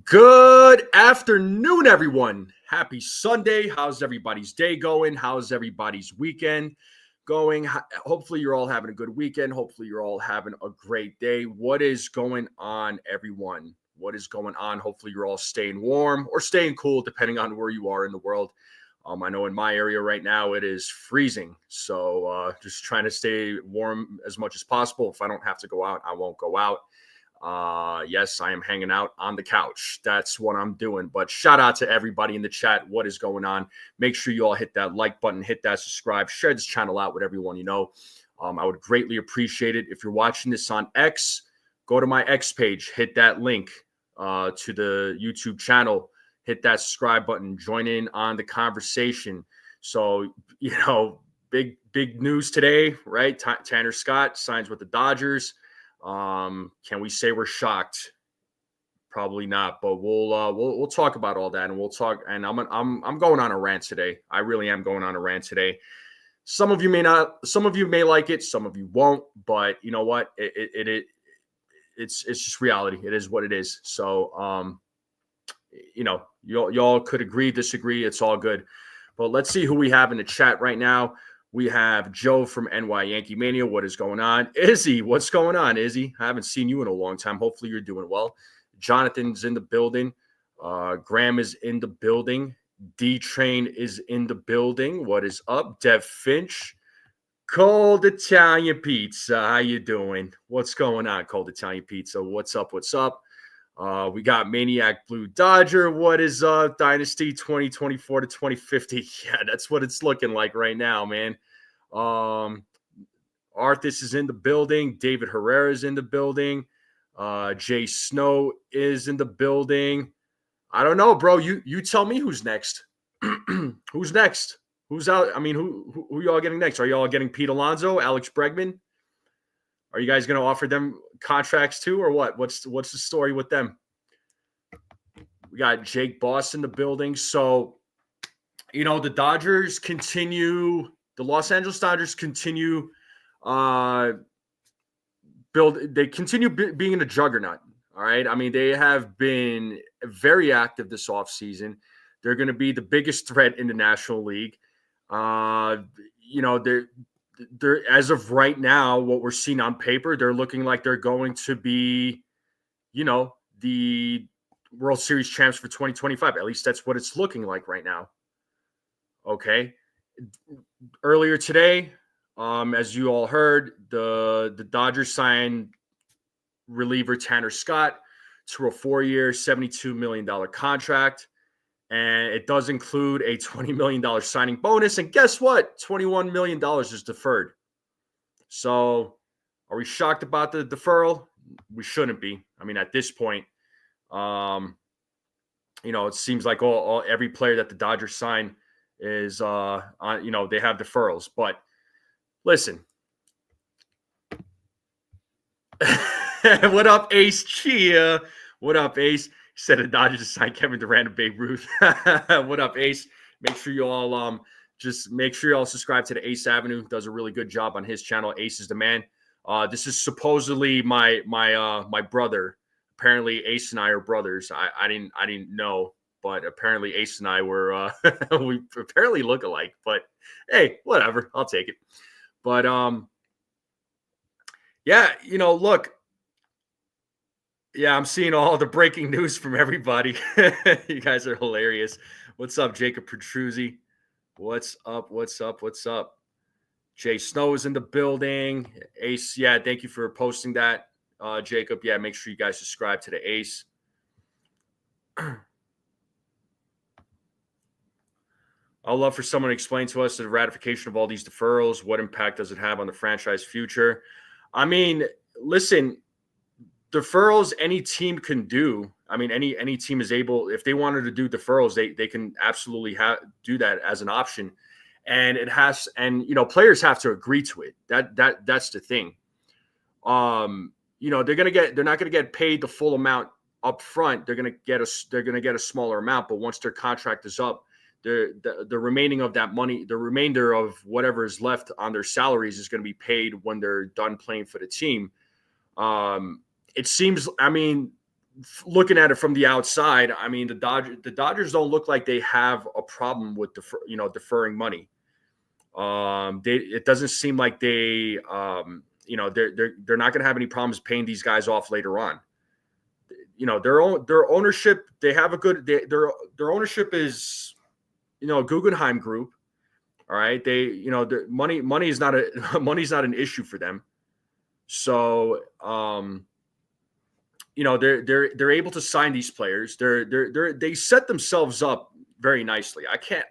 Good afternoon, everyone. Happy Sunday. How's everybody's day going? How's everybody's weekend going? Hopefully, you're all having a good weekend. Hopefully, you're all having a great day. What is going on, everyone? What is going on? Hopefully, you're all staying warm or staying cool, depending on where you are in the world. I know in my area right now, it is freezing. So just trying to stay warm as much as possible. If I don't have to go out, I won't go out. Yes, I am hanging out on the couch. That's what I'm doing. But shout out to everybody in the chat. What is going on? Make sure you all hit that like button, hit that subscribe, share this channel out with everyone you know. I would greatly appreciate it. If you're watching this on X, go to my X page, hit that link to the YouTube channel, hit that subscribe button, join in on the conversation. So, big news today, right? Tanner Scott signs with the Dodgers. Can we say we're shocked? Probably not, but we'll talk about all that, and we'll talk. And I'm going on a rant today. I really am going on a rant today. Some of you may not. Some of you may like it. Some of you won't. But you know what? It's just reality. It is what it is. So y'all could agree, disagree. It's all good. But let's see who we have in the chat right now. We have Joe from NY Yankee Mania. What is going on? Izzy, what's going on, Izzy? I haven't seen you in a long time. Hopefully you're doing well. Jonathan's in the building. Graham is in the building. D-Train is in the building. What is up? Dev Finch. Cold Italian Pizza. How you doing? What's going on, Cold Italian Pizza? What's up? What's up? We got Maniac Blue Dodger. What is up? Dynasty 2024 to 2050. Yeah, that's what it's looking like right now, man. Arthas is in the building. David Herrera is in the building. Jay Snow is in the building. I don't know, bro. You tell me who's next. Who's next? Who's out? I mean, who y'all getting next? Are y'all getting Pete Alonso, Alex Bregman? Are you guys going to offer them contracts too, or what? What's the story with them? We got Jake Boss in the building. So, the Dodgers continue. The Los Angeles Dodgers continue They continue being a juggernaut. All right. I mean, they have been very active this offseason. They're going to be the biggest threat in the National League. They're as of right now, what we're seeing on paper, they're looking like they're going to be, the World Series champs for 2025. At least that's what it's looking like right now. Okay. Earlier today, as you all heard, the Dodgers signed reliever Tanner Scott to a 4-year, $72 million contract. And it does include a $20 million signing bonus. And guess what? $21 million is deferred. So are we shocked about the deferral? We shouldn't be. I mean, at this point, it seems like every player that the Dodgers sign is, they have deferrals. But listen. What up, Ace Chia? What up, Ace? Said the Dodgers to sign Kevin Durant and Babe Ruth. What up, Ace? Make sure you all subscribe to the Ace Avenue. Does a really good job on his channel. Ace is the man. This is supposedly my brother. Apparently, Ace and I are brothers. I didn't know, but apparently Ace and I were we apparently look alike. But hey, whatever. I'll take it. But look. Yeah, I'm seeing all the breaking news from everybody. You guys are hilarious. What's up, Jacob Petruzzi? What's up? Jay Snow is in the building. Ace, yeah, thank you for posting that, Jacob. Yeah, make sure you guys subscribe to the Ace. I'd love for someone to explain to us the ratification of all these deferrals. What impact does it have on the franchise future? I mean, listen, deferrals any team can do. I mean, any team is able, if they wanted to do deferrals, they can absolutely do that as an option. And players have to agree to it. That's the thing. They're not going to get paid the full amount up front. They're going to get a smaller amount, but once their contract is up, the remaining of that money, the remainder of whatever is left on their salaries is going to be paid when they're done playing for the team. It seems, I mean, looking at it from the outside, I mean, the Dodgers don't look like they have a problem with deferring money. It doesn't seem like they're not going to have any problems paying these guys off later on. Their ownership, they have a good their ownership is a Guggenheim group. All right, their money is not money's not an issue for them. So they're able to sign these players. They set themselves up very nicely.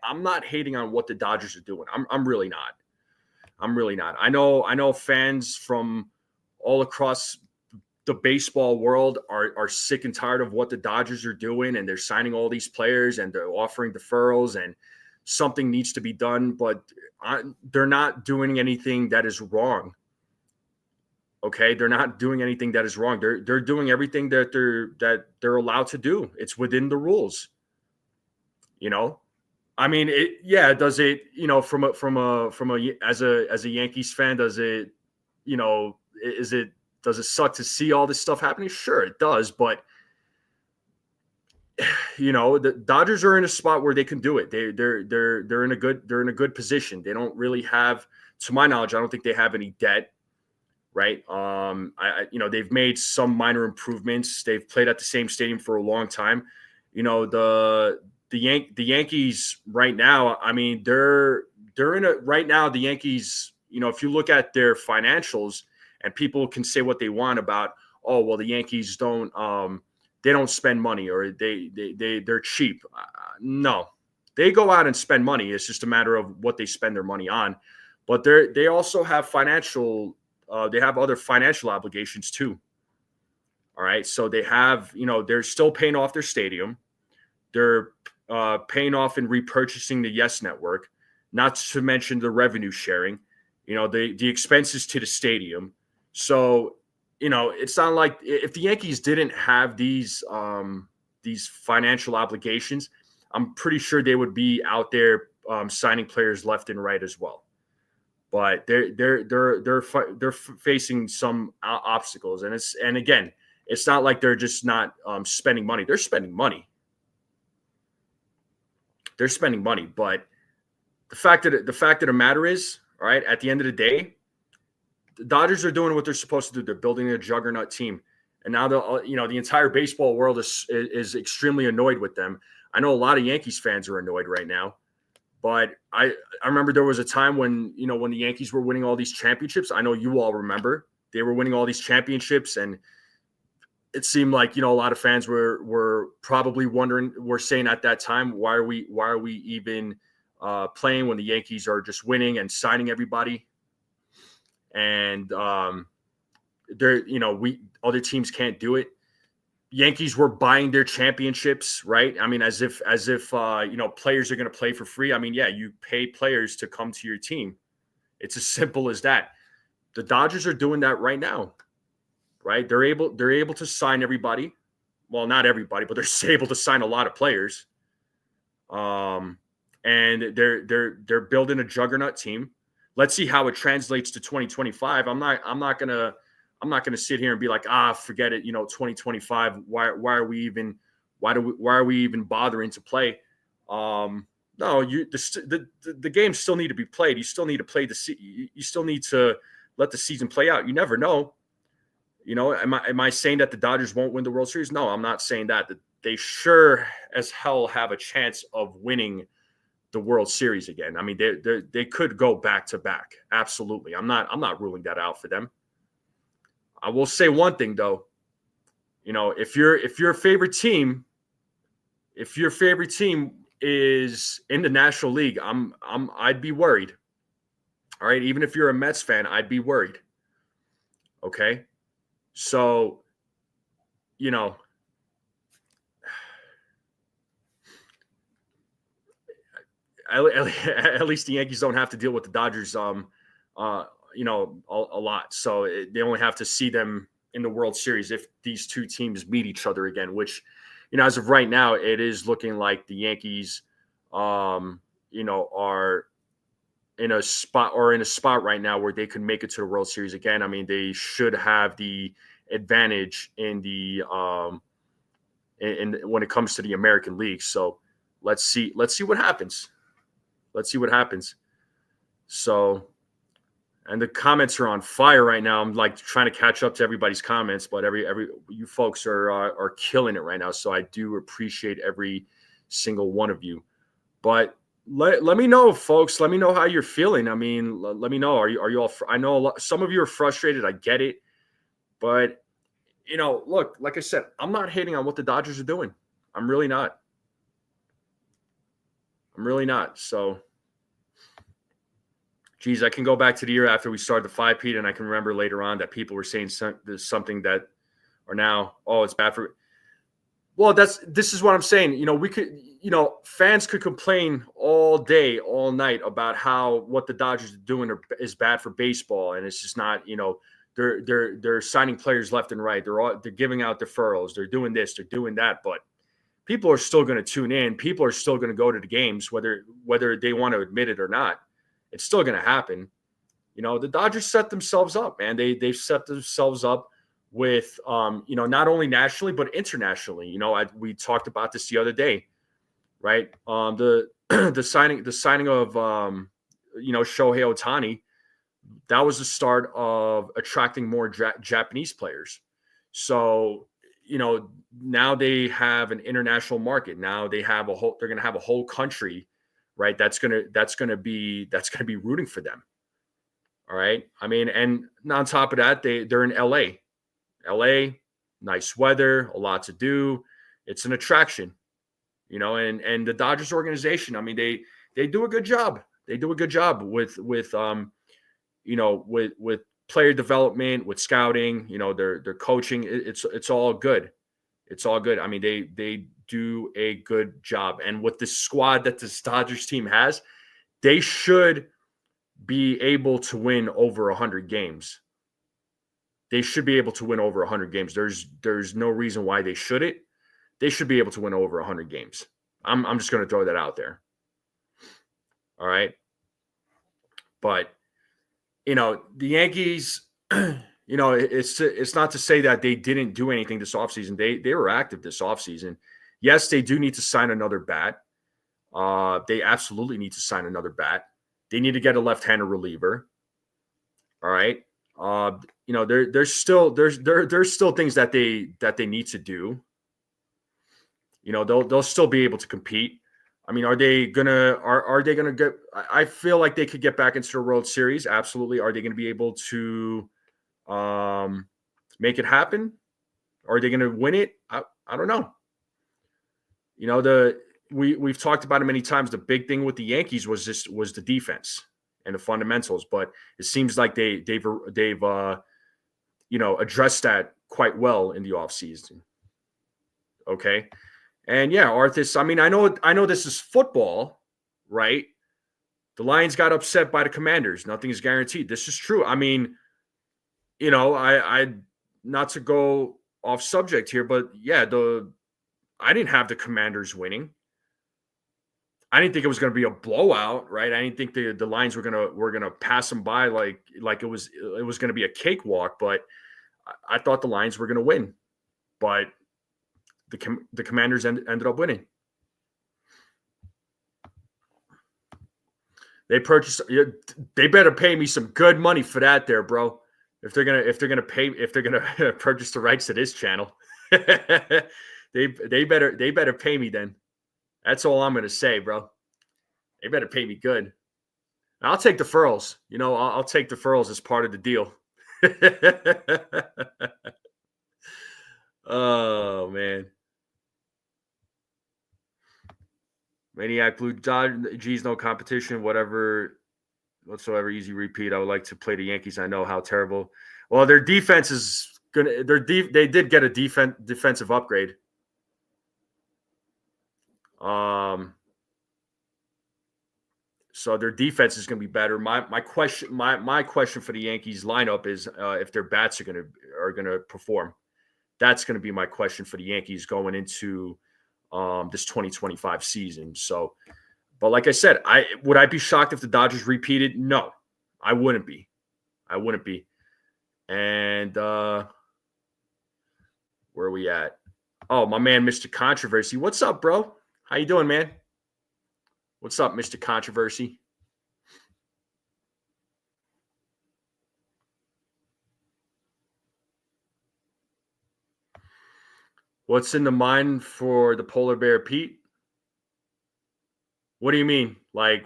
I'm not hating on what the Dodgers are doing. I'm really not. I know fans from all across the baseball world are sick and tired of what the Dodgers are doing, and they're signing all these players and they're offering deferrals, and something needs to be done, but they're not doing anything that is wrong. Okay, they're not doing anything that is wrong. They're doing everything that they're allowed to do. It's within the rules. I mean, does it, as a Yankees fan, does it, does it suck to see all this stuff happening? Sure, it does, but the Dodgers are in a spot where they can do it. They're in a good position. They don't really have, to my knowledge, I don't think they have any debt. Right. They've made some minor improvements. They've played at the same stadium for a long time. The Yankees right now, I mean, they're in a, right now, the Yankees, if you look at their financials, and people can say what they want about, oh, well, the Yankees they don't spend money, or they're cheap. No, they go out and spend money. It's just a matter of what they spend their money on. But they also have they have other financial obligations too. All right. So they have, they're still paying off their stadium. They're paying off and repurchasing the Yes Network, not to mention the revenue sharing, the expenses to the stadium. So, it's not like if the Yankees didn't have these financial obligations, I'm pretty sure they would be out there signing players left and right as well. But they're facing some obstacles, and again, it's not like they're just not spending money. They're spending money. But the fact of the matter is, all right, at the end of the day, the Dodgers are doing what they're supposed to do. They're building a juggernaut team, and now the entire baseball world is extremely annoyed with them. I know a lot of Yankees fans are annoyed right now. But I remember there was a time when the Yankees were winning all these championships. I know you all remember they were winning all these championships, and it seemed like a lot of fans were probably were saying at that time, why are we even playing when the Yankees are just winning and signing everybody, and other teams can't do it. Yankees were buying their championships, right? I mean, as if players are going to play for free. I mean, yeah, you pay players to come to your team. It's as simple as that. The Dodgers are doing that right now, right? They're able to sign everybody. Well, not everybody, but they're able to sign a lot of players. And they're building a juggernaut team. Let's see how it translates to 2025. I'm not gonna sit here and be like, forget it. 2025. Why are we even bothering to play? No, the games still need to be played. You still need to play you still need to let the season play out. You never know. Am I saying that the Dodgers won't win the World Series? No, I'm not saying that. They sure as hell have a chance of winning the World Series again. I mean, they could go back to back. Absolutely. I'm not ruling that out for them. I will say one thing though, if your favorite team is in the National League, I'd be worried. All right, even if you're a Mets fan, I'd be worried. Okay, so at least the Yankees don't have to deal with the Dodgers a lot. So they only have to see them in the World Series if these two teams meet each other again, which, as of right now, it is looking like the Yankees, are in a spot right now where they can make it to the World Series again. I mean, they should have the advantage in the in when it comes to the American League. So let's see what happens. Let's see what happens. So, and the comments are on fire right now. I'm like trying to catch up to everybody's comments, but every you folks are killing it right now. So I do appreciate every single one of you. But let me know, folks. Let me know how you're feeling. I mean, let me know. Are you all? I know some of you are frustrated. I get it, but look, like I said, I'm not hating on what the Dodgers are doing. I'm really not. So, geez, I can go back to the year after we started the 5-peat, and I can remember later on that people were saying there's something that are now, it's bad for. Well, this is what I'm saying. We could, fans could complain all day, all night about how what the Dodgers are doing is bad for baseball, and it's just not. They're signing players left and right. They're giving out deferrals. They're doing this. They're doing that. But people are still going to tune in. People are still going to go to the games, whether they want to admit it or not. It's still going to happen. The Dodgers set themselves up, man. They've set themselves up with not only nationally but internationally. We talked about this the other day, right? The signing of Shohei Ohtani, that was the start of attracting more Japanese players. So now they have an international market. Now they're going to have a whole country, right? That's going to be rooting for them. All right. I mean, and on top of that, they're in LA. LA, nice weather, a lot to do. It's an attraction, and the Dodgers organization, I mean, they do a good job. They do a good job with player development, with scouting, their coaching. It's all good. It's all good. I mean, they do a good job. And with the squad that this Dodgers team has, they should be able to win over 100 games. They should be able to win over 100 games. There's no reason why they shouldn't. They should be able to win over 100 games. I'm just going to throw that out there. All right. But, the Yankees, it's not to say that they didn't do anything this offseason. They were active this offseason. Yes, they do need to sign another bat. They absolutely need to sign another bat. They need to get a left-handed reliever. All right. There's still things that they need to do. They'll still be able to compete. I mean, are they gonna get? I feel like they could get back into the World Series. Absolutely. Are they going to be able to make it happen? Are they going to win it? I don't know. We've talked about it many times. The big thing with the Yankees was the defense and the fundamentals, but it seems like they've addressed that quite well in the offseason. Okay. And yeah, Arthas, I mean, I know this is football, right? The Lions got upset by the Commanders. Nothing is guaranteed. This is true. I mean, I not to go off subject here, but yeah, I didn't have the Commanders winning. I didn't think it was going to be a blowout, right? I didn't think the Lions were gonna pass them by like it was going to be a cakewalk. But I thought the Lions were going to win, but the Commanders ended up winning. They purchased. They better pay me some good money for that, there, bro. If they're gonna purchase the rights to this channel, they better pay me then. That's all I'm gonna say, bro. They better pay me good. I'll take deferrals. I'll take deferrals as part of the deal. Oh man. Maniac Blue G's no competition, whatever whatsoever, easy repeat. I would like to play the Yankees. I know how terrible. Well, their defense is gonna they did get a defensive upgrade. So their defense is going to be better. My question for the Yankees lineup is if their bats are going to perform. That's going to be my question for the Yankees going into this 2025 season. So, but like I said, would I be shocked if the Dodgers repeated? No, I wouldn't be. And where are we at? Oh, my man, Mr. Controversy. What's up, bro? How you doing, man? What's up, Mr. Controversy? What's in the mind for the polar bear, Pete? What do you mean? Like,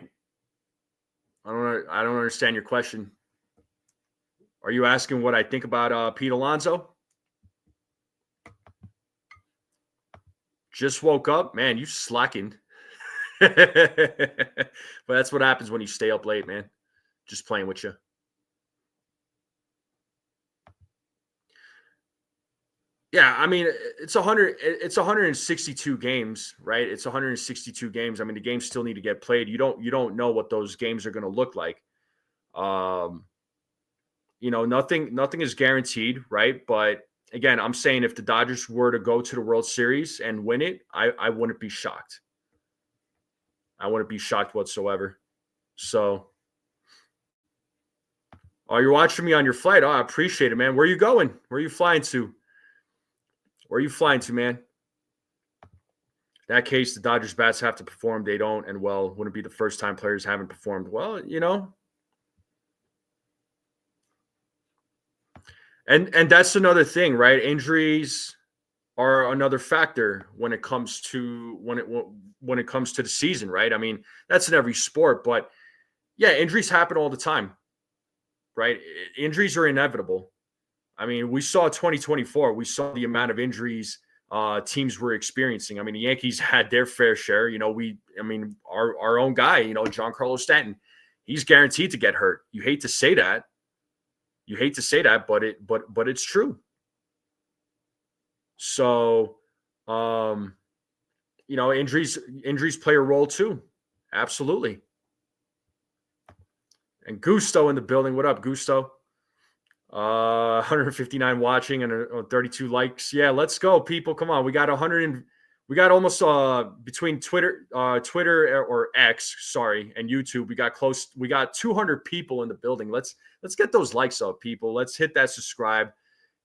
I don't understand your question. Are you asking what I think about Pete Alonso? Just woke up, man. You slackened. But that's what happens when you stay up late, man. Just playing with you. Yeah, I mean, it's 100. It's 162 games, right? It's 162 games. I mean, the games still need to get played. You don't know what those games are going to look like. Um, nothing is guaranteed, right? But again, I'm saying if the Dodgers were to go to the World Series and win it, I wouldn't be shocked. I wouldn't be shocked whatsoever. So, oh, you're watching me on your flight. Oh, I appreciate it, man. Where are you going? Where are you flying to? Where are you flying to, man? In that case, the Dodgers bats have to perform. They don't, and well, wouldn't be the first time players haven't performed. Well, and that's another thing, right? Injuries are another factor when it comes to when it comes to the season, right? I mean, that's in every sport, but yeah, injuries happen all the time, right? Injuries are inevitable. I mean, we saw 2024. We saw the amount of injuries teams were experiencing. I mean, the Yankees had their fair share. Our own guy, Giancarlo Stanton, he's guaranteed to get hurt. You hate to say that. But it's true. So, injuries play a role too. Absolutely. And Gusto in the building. What up, Gusto? 159 watching and 32 likes. Yeah, let's go, people. Come on, we got 100 and we got almost between Twitter or X, sorry, and YouTube. We got 200 people in the building. Let's get those likes up, people. Let's hit that subscribe.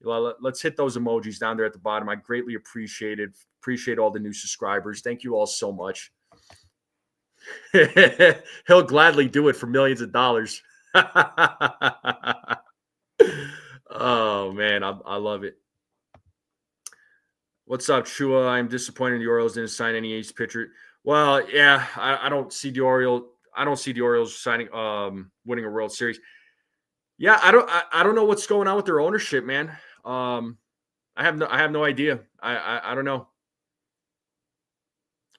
Let's hit those emojis down there at the bottom. I greatly appreciate it. Appreciate all the new subscribers. Thank you all so much. He'll gladly do it for millions of dollars. Oh man, I love it. What's up, Chua? I'm disappointed the Orioles didn't sign any ace pitcher. Well, yeah, I don't see the Orioles. I don't see the Orioles signing, winning a World Series. Yeah, I don't know what's going on with their ownership, man. I have no idea. I don't know.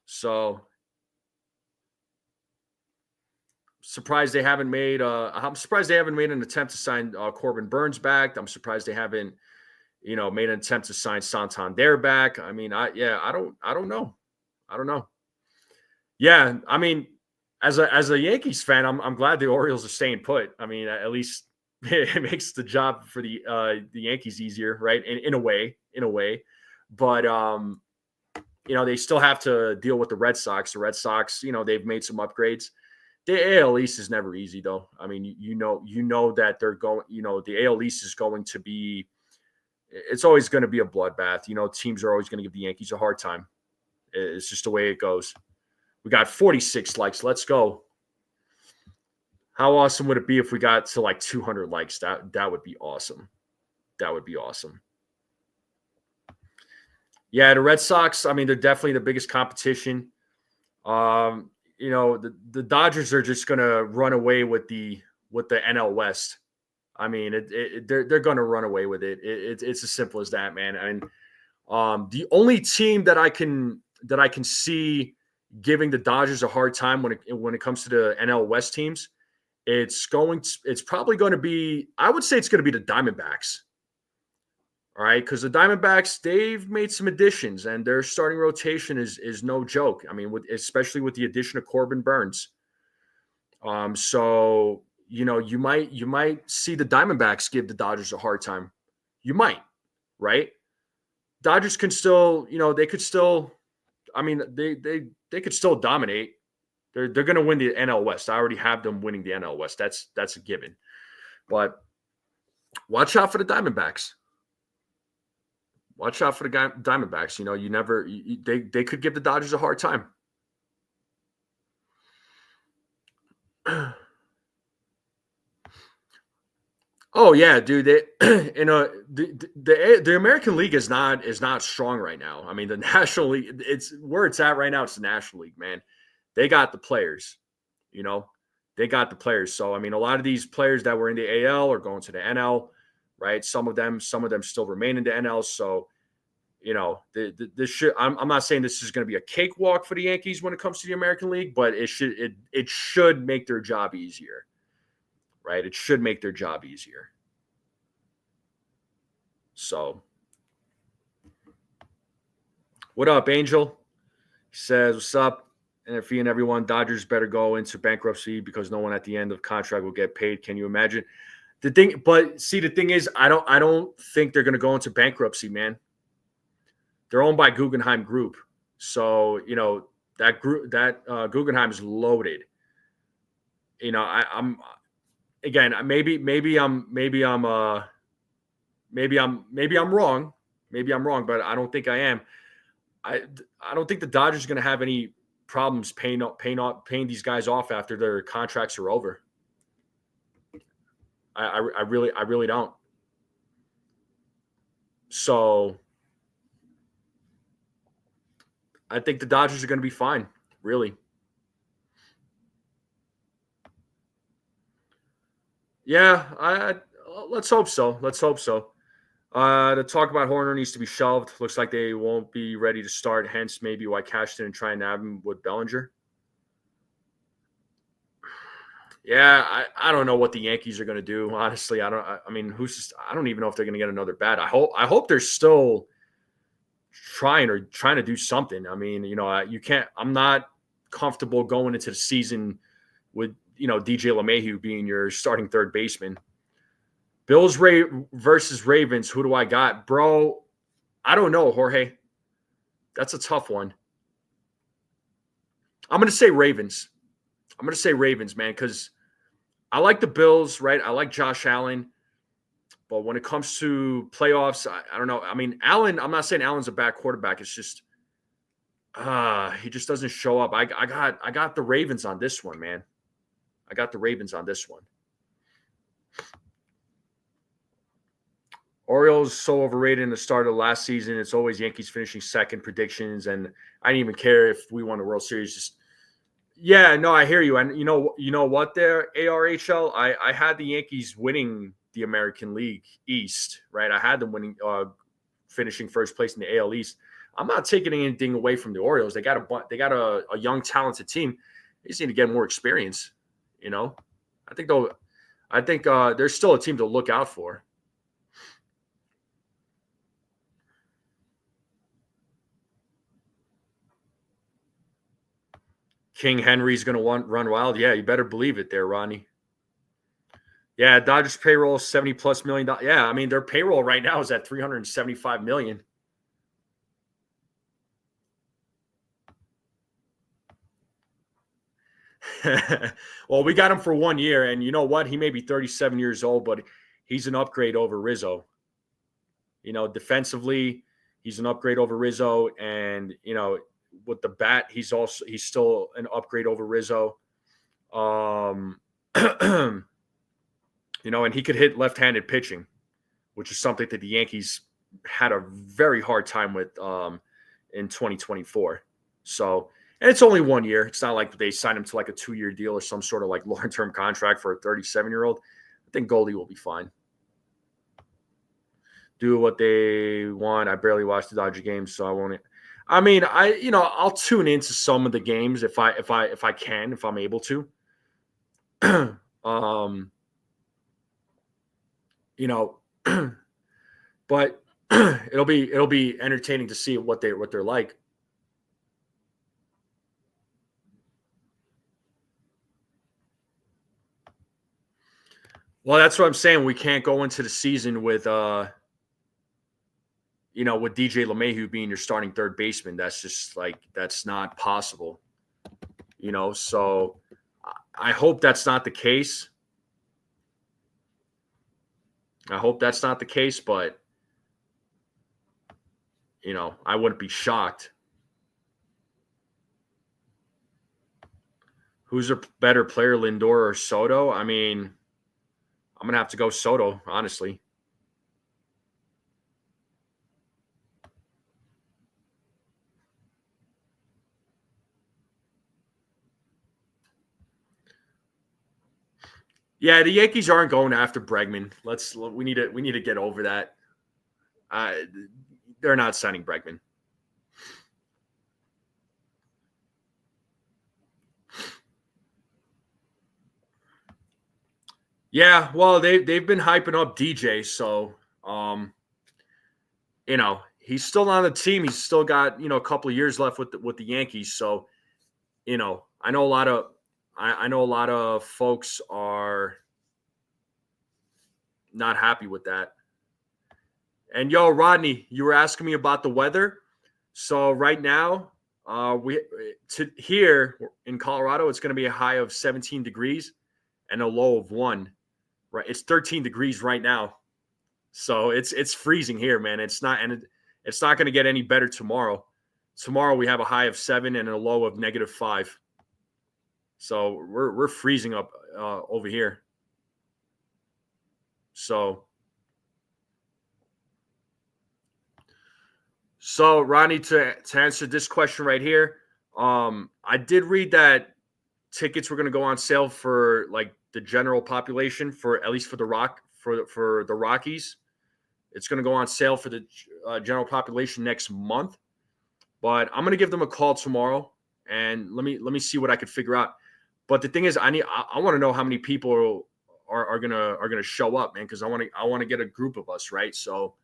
So surprised they haven't made. I'm surprised they haven't made an attempt to sign Corbin Burns back. I'm surprised they haven't, made an attempt to sign Santander back. I mean, I don't know. I don't know. Yeah, I mean, as a Yankees fan, I'm glad the Orioles are staying put. I mean, at least it makes the job for the Yankees easier, right? In a way. But they still have to deal with the Red Sox. The Red Sox, they've made some upgrades. The AL East is never easy, though. I mean, you know that they're going. The AL East is going to be. It's always going to be a bloodbath. Teams are always going to give the Yankees a hard time. It's just the way it goes. We got 46 likes. Let's go. How awesome would it be if we got to like 200 likes? That would be awesome. That would be awesome. Yeah, the Red Sox, I mean, they're definitely the biggest competition. The Dodgers are just going to run away with the NL West. I mean, they're going to run away with it. It's as simple as that, man. I mean, the only team that I can see giving the Dodgers a hard time when it comes to the NL West teams, it's probably going to be. I would say it's going to be the Diamondbacks. All right, because the Diamondbacks, they've made some additions, and their starting rotation is no joke. I mean, especially with the addition of Corbin Burns. So you might see the Diamondbacks give the Dodgers a hard time. You might, right? Dodgers can still, they could still. I mean, they could still dominate. They're going to win the NL West. I already have them winning the NL West. That's a given. But watch out for the Diamondbacks. Watch out for the Diamondbacks. You never they could give the Dodgers a hard time. Oh yeah, dude. The American League is not strong right now. I mean, the National League, it's where it's at right now. It's the National League, man. They got the players, you know. They got the players. So I mean, a lot of these players that were in the AL are going to the NL, right? Some of them still remain in the NL. So this should. I'm not saying this is going to be a cakewalk for the Yankees when it comes to the American League, but it should make their job easier, right? It should make their job easier. So, what up, Angel? He says, "What's up?" And if he and everyone, Dodgers better go into bankruptcy because no one at the end of contract will get paid. Can you imagine? The thing is, I don't think they're going to go into bankruptcy, man. They're owned by Guggenheim Group, so that group Guggenheim is loaded. I'm again maybe I'm wrong. Maybe I'm wrong, but I don't think I am. I don't think the Dodgers are going to have any problems paying these guys off after their contracts are over. I really don't. So I think the Dodgers are going to be fine, really. Yeah, let's hope so. Let's hope so. The talk about Horner needs to be shelved. Looks like they won't be ready to start. Hence, maybe why Cashton and try and have him with Bellinger. Yeah, I don't know what the Yankees are going to do. Honestly, I don't even know if they're going to get another bat. I hope they're still trying to do something. I mean, you can't. I'm not comfortable going into the season with DJ LeMahieu being your starting third baseman. Bills versus Ravens. Who do I got, bro? I don't know, Jorge. That's a tough one. I'm going to say Ravens. Man, because I like the Bills, right? I like Josh Allen. But when it comes to playoffs, I don't know. I mean, Allen, I'm not saying Allen's a bad quarterback. It's just he just doesn't show up. I got the Ravens on this one, man. I got the Ravens on this one. Orioles so overrated in the start of last season. It's always Yankees finishing second predictions, and I didn't even care if we won the World Series. Just I hear you. And you know what? There, ARHL, I had the Yankees winning the American League East, right? I had them winning, finishing first place in the AL East. I'm not taking anything away from the Orioles. They got a young, talented team. They just need to get more experience. I think there's still a team to look out for. King Henry's going to run wild. Yeah, you better believe it there, Ronnie. Yeah, Dodgers payroll $70+ million. Yeah, I mean their payroll right now is at $375 million. Well, we got him for 1 year, and you know what? He may be 37 years old, but he's an upgrade over Rizzo. Defensively, he's an upgrade over Rizzo, and with the bat, he's still an upgrade over Rizzo. And he could hit left-handed pitching, which is something that the Yankees had a very hard time with in 2024. So, and it's only 1 year. It's not like they signed him to like a 2-year deal or some sort of like long-term contract for a 37-year-old. I think Goldie will be fine. Do what they want. I barely watch the Dodger games, so I won't. I mean, I'll tune into some of the games if I can, if I'm able to. But it'll be entertaining to see what they're like. Well, that's what I'm saying. We can't go into the season with with DJ LeMahieu being your starting third baseman. That's just that's not possible. So I hope that's not the case. But I wouldn't be shocked. Who's a better player, Lindor or Soto? I mean, I'm going to have to go Soto, honestly. Yeah, the Yankees aren't going after Bregman. We need to get over that. They're not signing Bregman. Yeah, well, they've been hyping up DJ, so he's still on the team. He's still got a couple of years left with the Yankees. So I know a lot of I know a lot of folks are not happy with that. And Rodney, you were asking me about the weather. So right now, here in Colorado, it's going to be a high of 17 degrees and a low of 1. Right, it's 13 degrees right now, so it's freezing here, man. It's not going to get any better tomorrow. Tomorrow we have a high of 7 and a low of -5. So we're freezing up over here. So Ronnie, to answer this question right here, I did read that tickets were going to go on sale for like the general population, for at least for the Rockies. It's going to go on sale for the general population next month. But I'm going to give them a call tomorrow and let me see what I could figure out. But the thing is, I want to know how many people are gonna show up, man, because I want to get a group of us, right? So,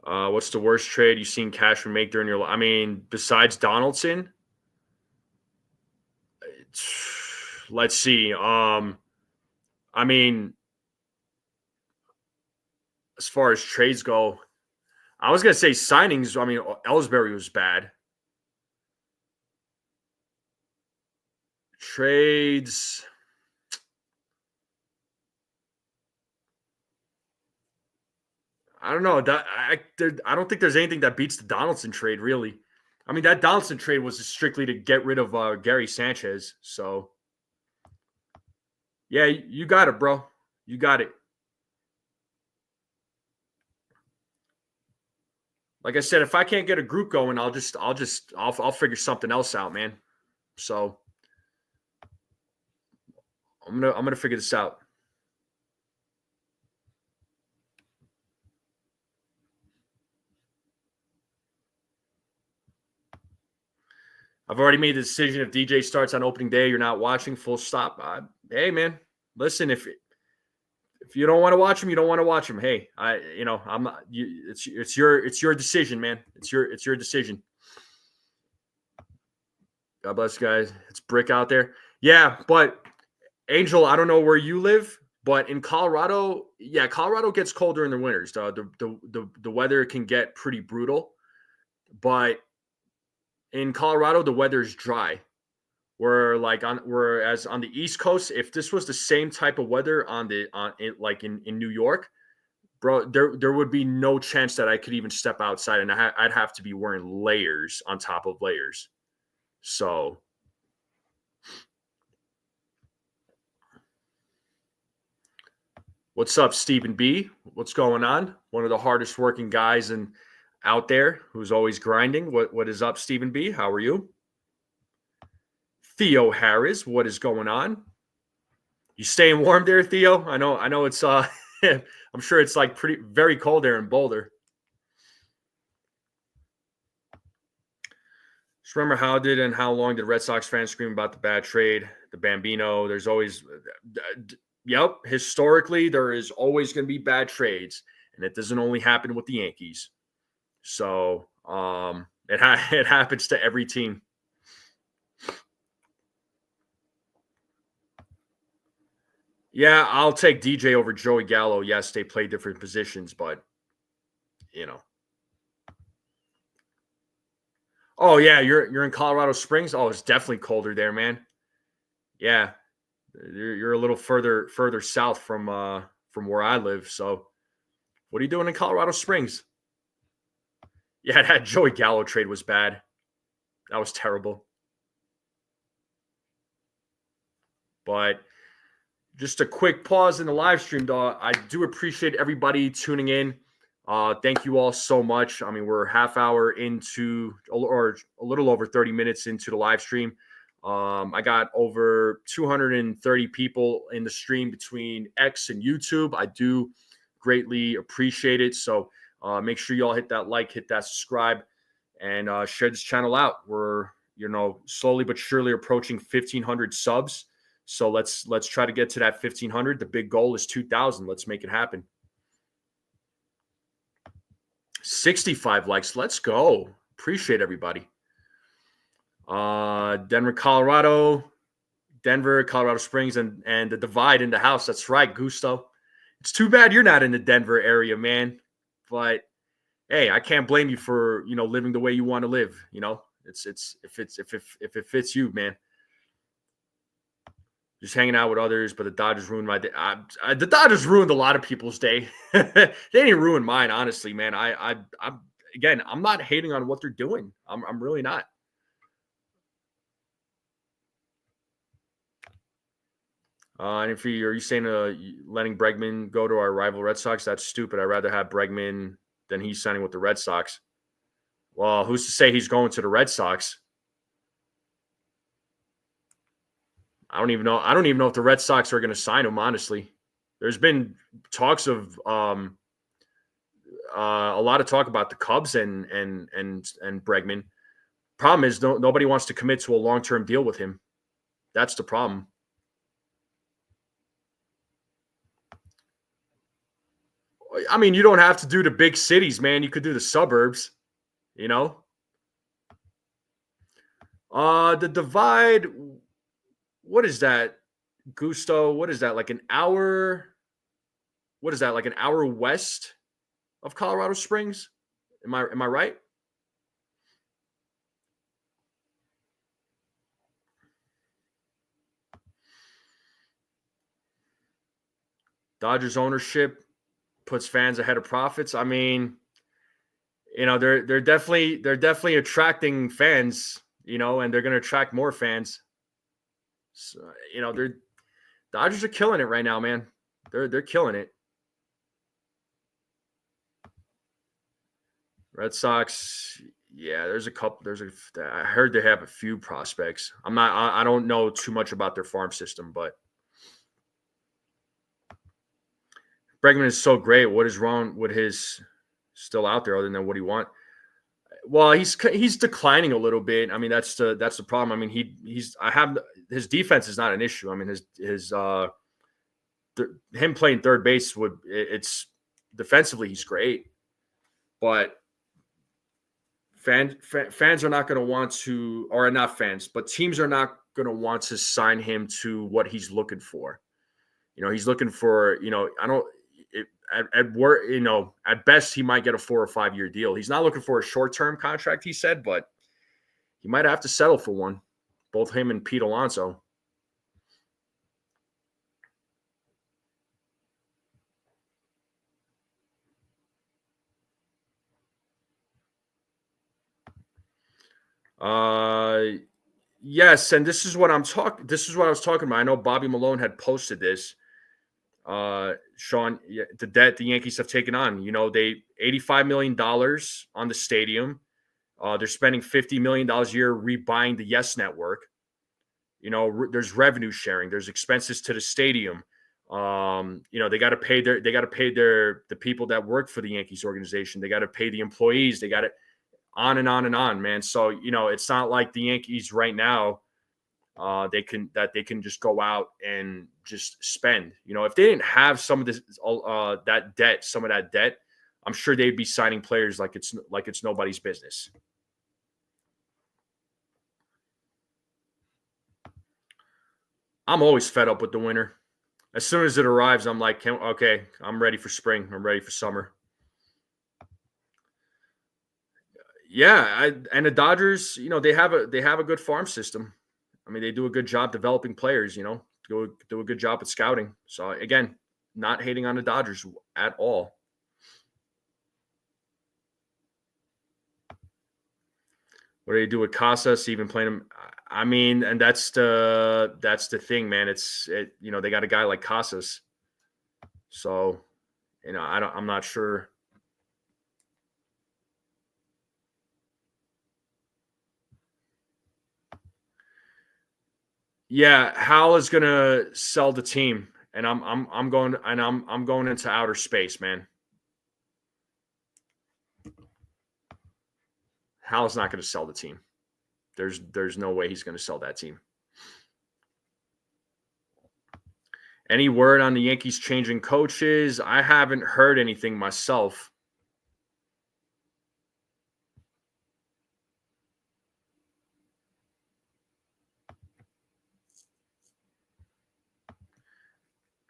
what's the worst trade you've seen Cashman make during your life? I mean, besides Donaldson, let's see. I mean, as far as trades go, I was gonna say signings. I mean, Ellsbury was bad. Trades. I don't know. I don't think there's anything that beats the Donaldson trade, really. I mean, that Donaldson trade was strictly to get rid of Gary Sanchez. So, yeah, you got it, bro. You got it. Like I said, if I can't get a group going, I'll figure something else out, man. So, I'm gonna figure this out. I've already made the decision. If DJ starts on opening day, you're not watching. Full stop. Hey, man, listen. If you don't want to watch him, you don't want to watch him. Hey, I'm not. It's your decision, man. It's your decision. God bless, guys. It's brick out there. Yeah, but Angel, I don't know where you live, but in Colorado, yeah, Colorado gets colder in the winters. The weather can get pretty brutal, but in Colorado, the weather is dry. Whereas on the East Coast, if this was the same type of weather in New York, bro, there would be no chance that I could even step outside, and I'd have to be wearing layers on top of layers. So, what's up, Stephen B? What's going on? One of the hardest working guys out there who's always grinding. What is up, Stephen B? How are you? Theo Harris, what is going on? You staying warm there, Theo? I know it's I'm sure it's like very cold there in Boulder. Just remember how long did Red Sox fans scream about the bad trade, the Bambino? There's always, yep, historically there is always going to be bad trades, and it doesn't only happen with the Yankees. So it happens to every team. Yeah, I'll take DJ over Joey Gallo. Yes, they play different positions, but Oh yeah, you're in Colorado Springs. Oh, it's definitely colder there, man. Yeah, you're a little further south from where I live. So, what are you doing in Colorado Springs? Yeah, that Joey Gallo trade was bad. That was terrible. But just a quick pause in the live stream, though. I do appreciate everybody tuning in. Thank you all so much. I mean, we're a half hour into, or a little over 30 minutes into the live stream. I got over 230 people in the stream between X and YouTube. I do greatly appreciate it. So make sure you all hit that like, hit that subscribe, and share this channel out. We're slowly but surely approaching 1,500 subs. So let's try to get to that 1,500. The big goal is 2,000. Let's make it happen. 65 likes. Let's go. Appreciate everybody. Denver, Colorado Springs, and the divide in the house. That's right, Gusto. It's too bad you're not in the Denver area, man. But hey, I can't blame you for living the way you want to live. It's if it fits you, man. Just hanging out with others, but the Dodgers ruined my day. The Dodgers ruined a lot of people's day. They didn't ruin mine, honestly, man. I'm not hating on what they're doing. I'm really not. And are you saying letting Bregman go to our rival Red Sox? That's stupid. I'd rather have Bregman than he's signing with the Red Sox. Well, who's to say he's going to the Red Sox? I don't even know if the Red Sox are going to sign him, honestly. There's been talks of a lot of talk about the Cubs and Bregman. Problem is, nobody wants to commit to a long-term deal with him. That's the problem. I mean, you don't have to do the big cities, man. You could do the suburbs, The divide, what is that, Gusto? What is that, like an hour? What is that, like an hour west of Colorado Springs? Am I right? Dodgers ownership puts fans ahead of profits. I mean, they're definitely attracting fans, and they're going to attract more fans. So, Dodgers are killing it right now, man. They're killing it. Red Sox, yeah, there's a couple. I heard they have a few prospects. I don't know too much about their farm system, but Bregman is so great. What is wrong with his still out there other than what he want? Well, he's declining a little bit. I mean, that's the problem. I mean, his defense is not an issue. I mean, him playing third base it's defensively he's great, but fans are not going to want to, or not fans, but teams are not going to want to sign him to what he's looking for. He's looking for, at best he might get a 4 or 5 year deal. He's not looking for a short-term contract, he said, but he might have to settle for one. Both him and Pete Alonso. Yes, and this is what I was talking about. I know Bobby Malone had posted this. Sean, the debt the Yankees have taken on. They $85 million on the stadium. They're spending $50 million a year rebuying the Yes Network. There's revenue sharing. There's expenses to the stadium. They got to pay the people that work for the Yankees organization. They got to pay the employees. They got to on and on and on, man. So it's not like the Yankees right now. They can just go out and just spend. If they didn't have some of this, some of that debt, I'm sure they'd be signing players like it's nobody's business. I'm always fed up with the winter. As soon as it arrives, I'm like, okay, I'm ready for spring. I'm ready for summer. Yeah, and the Dodgers, they have a good farm system. I mean, they do a good job developing players. Do a good job at scouting. So again, not hating on the Dodgers at all. What do they do with Casas? Even playing him? I mean, and that's the thing, man. They got a guy like Casas, so I'm not sure. Yeah, Hal is gonna sell the team, and I'm going into outer space, man. Hal's not going to sell the team. There's no way he's going to sell that team. Any word on the Yankees changing coaches? I haven't heard anything myself.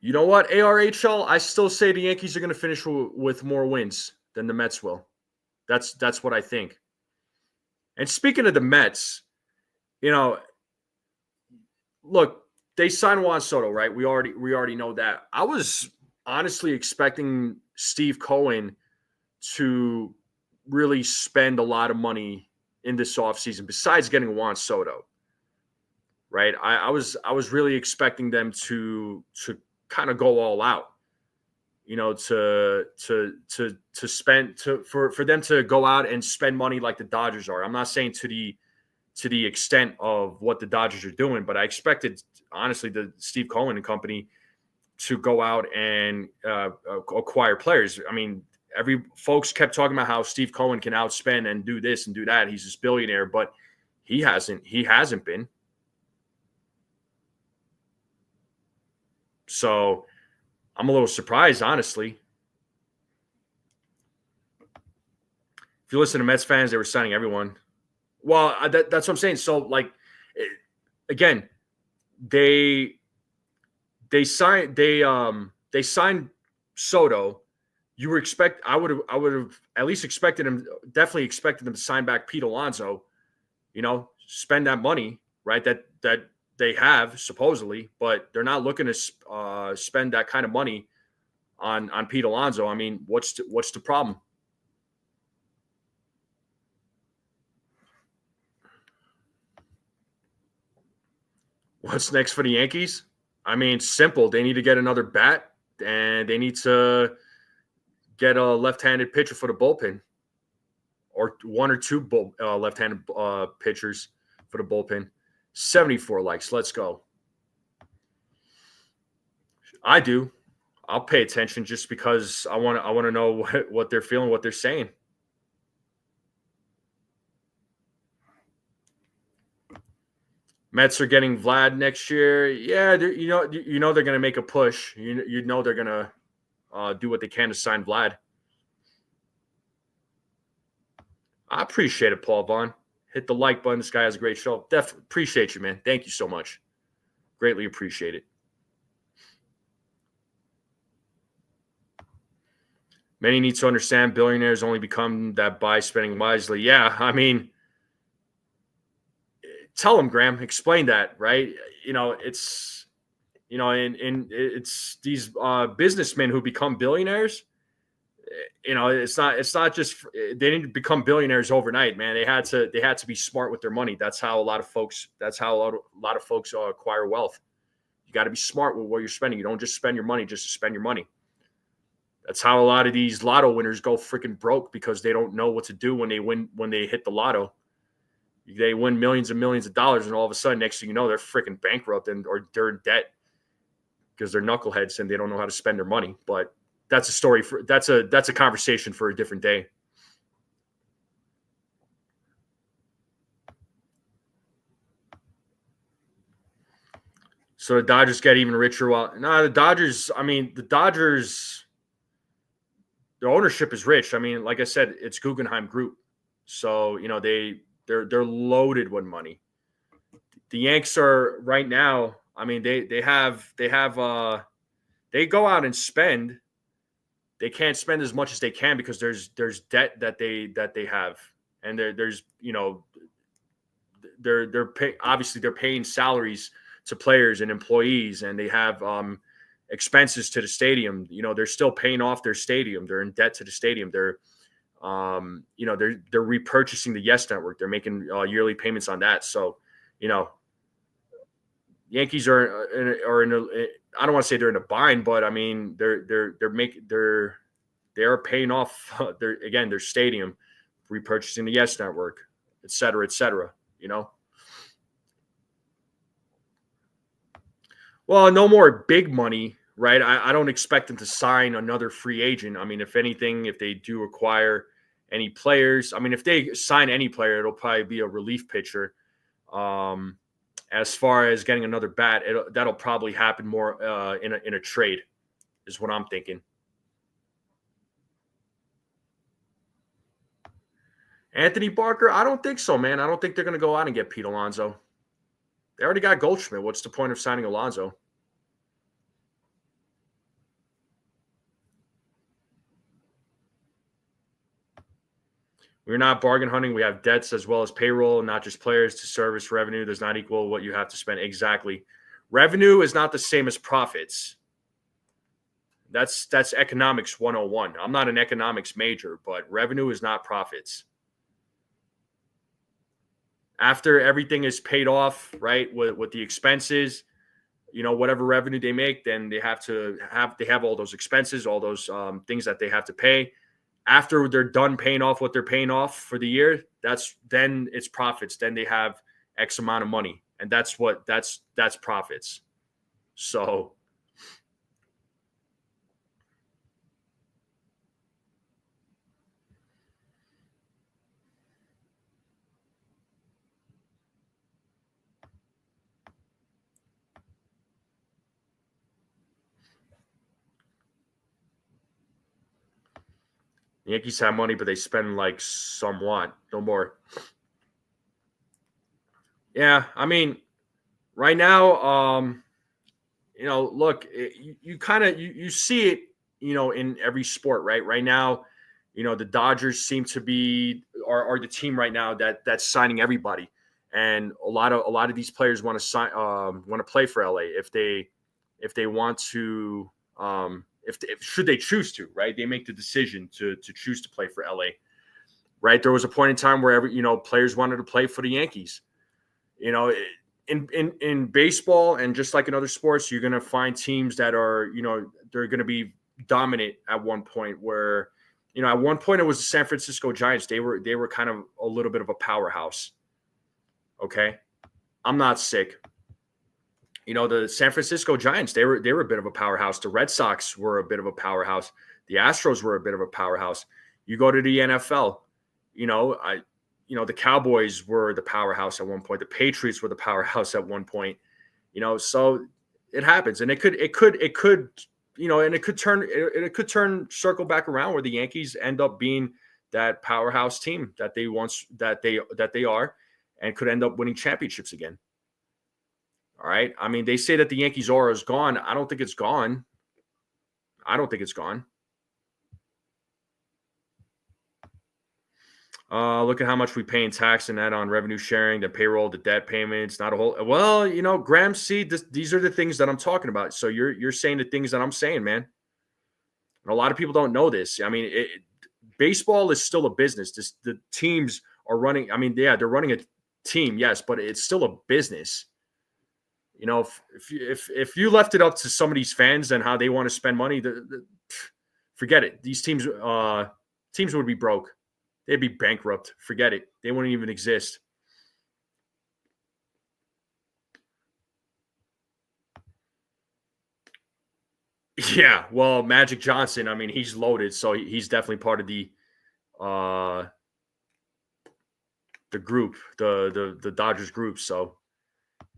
You know what, ARHL? I still say the Yankees are going to finish with more wins than the Mets will. That's what I think. And speaking of the Mets, look, they signed Juan Soto, right? We already know that. I was honestly expecting Steve Cohen to really spend a lot of money in this offseason besides getting Juan Soto. Right? I was really expecting them to kind of go all out. To spend for them to go out and spend money like the Dodgers are. I'm not saying to the extent of what the Dodgers are doing, but I expected, honestly, the Steve Cohen and company to go out and acquire players. I mean, folks kept talking about how Steve Cohen can outspend and do this and do that. He's this billionaire, but he hasn't been. So I'm a little surprised, honestly. If you listen to Mets fans, they were signing everyone. Well, that's what I'm saying. So, again, they signed Soto. I would have at least expected him. Definitely expected them to sign back Pete Alonso. Spend that money, right? That they have supposedly, but they're not looking to spend that kind of money on Pete Alonso. I mean, what's the problem? What's next for the Yankees? I mean, simple. They need to get another bat, and they need to get a left-handed pitcher for the bullpen, or one or two left-handed pitchers for the bullpen. 74 likes. Let's go. I do. I'll pay attention just because I want to know what they're feeling, what they're saying. Mets are getting Vlad next year. Yeah, they're going to make a push. You know they're going to do what they can to sign Vlad. I appreciate it, Paul Vaughn. Hit the like button. This guy has a great show. Definitely appreciate you, man. Thank you so much. Greatly appreciate it. Many need to understand billionaires only become that by spending wisely. Yeah, I mean, tell them, Graham. Explain that, right? It's and it's these businessmen who become billionaires. It's not just they didn't become billionaires overnight, man. They had to be smart with their money. That's how a lot of folks acquire wealth. You got to be smart with what you're spending. You don't just spend your money just to spend your money. That's how a lot of these lotto winners go freaking broke, because they don't know what to do when they hit the lotto. They win millions and millions of dollars, and all of a sudden, next thing you know, they're freaking bankrupt or they're in debt because they're knuckleheads and they don't know how to spend their money. But that's a story that's a conversation for a different day. So the Dodgers get even richer. The Dodgers. I mean, their ownership is rich. I mean, like I said, it's Guggenheim Group, so they're loaded with money. The Yanks are right now. I mean, they go out and spend. They can't spend as much as they can because there's debt that they have. and there's obviously they're paying salaries to players and employees, and they have expenses to the stadium. They're still paying off their stadium. They're in debt to the stadium. They're they're repurchasing the Yes Network. They're making yearly payments on that. So, Yankees are in a, I don't want to say they're in a bind, but I mean they are paying off their stadium, repurchasing the Yes Network, et cetera, et cetera. Well, no more big money, right? I don't expect them to sign another free agent. I mean, if anything, if they do acquire any players, I mean, if they sign any player, it'll probably be a relief pitcher. As far as getting another bat, that'll probably happen more in a trade, is what I'm thinking. Anthony Barker, I don't think so, man. I don't think they're going to go out and get Pete Alonso. They already got Goldschmidt. What's the point of signing Alonso? We're not bargain hunting. We have debts as well as payroll, not just players. To service revenue does not equal what you have to spend. Exactly. Revenue is not the same as profits. That's economics 101. I'm not an economics major, but revenue is not profits. After everything is paid off, right, with the expenses, whatever revenue they make, then they have all those expenses, all those things that they have to pay. After they're done paying off what they're paying off for the year, then it's profits. Then they have X amount of money, and that's profits. So the Yankees have money, but they spend like somewhat, no more. Yeah, I mean, right now, look, you kind of you see it, in every sport, right? Right now, the Dodgers seem to be are the team right now that's signing everybody, and a lot of these players want to sign, want to play for LA if they want to, if should they choose to, right? They make the decision to choose to play for LA, right? There was a point in time where players wanted to play for the Yankees. In baseball, and just like in other sports, you're going to find teams that are, they're going to be dominant at one point where, at one point it was the San Francisco Giants. They were kind of a little bit of a powerhouse. Okay. I'm not sick. The San Francisco Giants, they were a bit of a powerhouse. The Red Sox were a bit of a powerhouse. The Astros were a bit of a powerhouse. You go to the NFL, the Cowboys were the powerhouse at one point. The Patriots were the powerhouse at one point. So it happens, and it could turn circle back around where the Yankees end up being that powerhouse team that they are, and could end up winning championships again. All right. I mean, they say that the Yankees aura is gone. I don't think it's gone. Look at how much we pay in tax and that on revenue sharing, the payroll, the debt payments, not a whole. Well, Graham, see, these are the things that I'm talking about. So you're saying the things that I'm saying, man. And a lot of people don't know this. I mean, baseball is still a business. The teams are running. I mean, yeah, they're running a team, yes, but it's still a business. If you left it up to some of these fans and how they want to spend money, forget it. These teams would be broke. They'd be bankrupt. Forget it. They wouldn't even exist. Yeah, well, Magic Johnson, I mean, he's loaded, so he's definitely part of the group, the Dodgers group. So,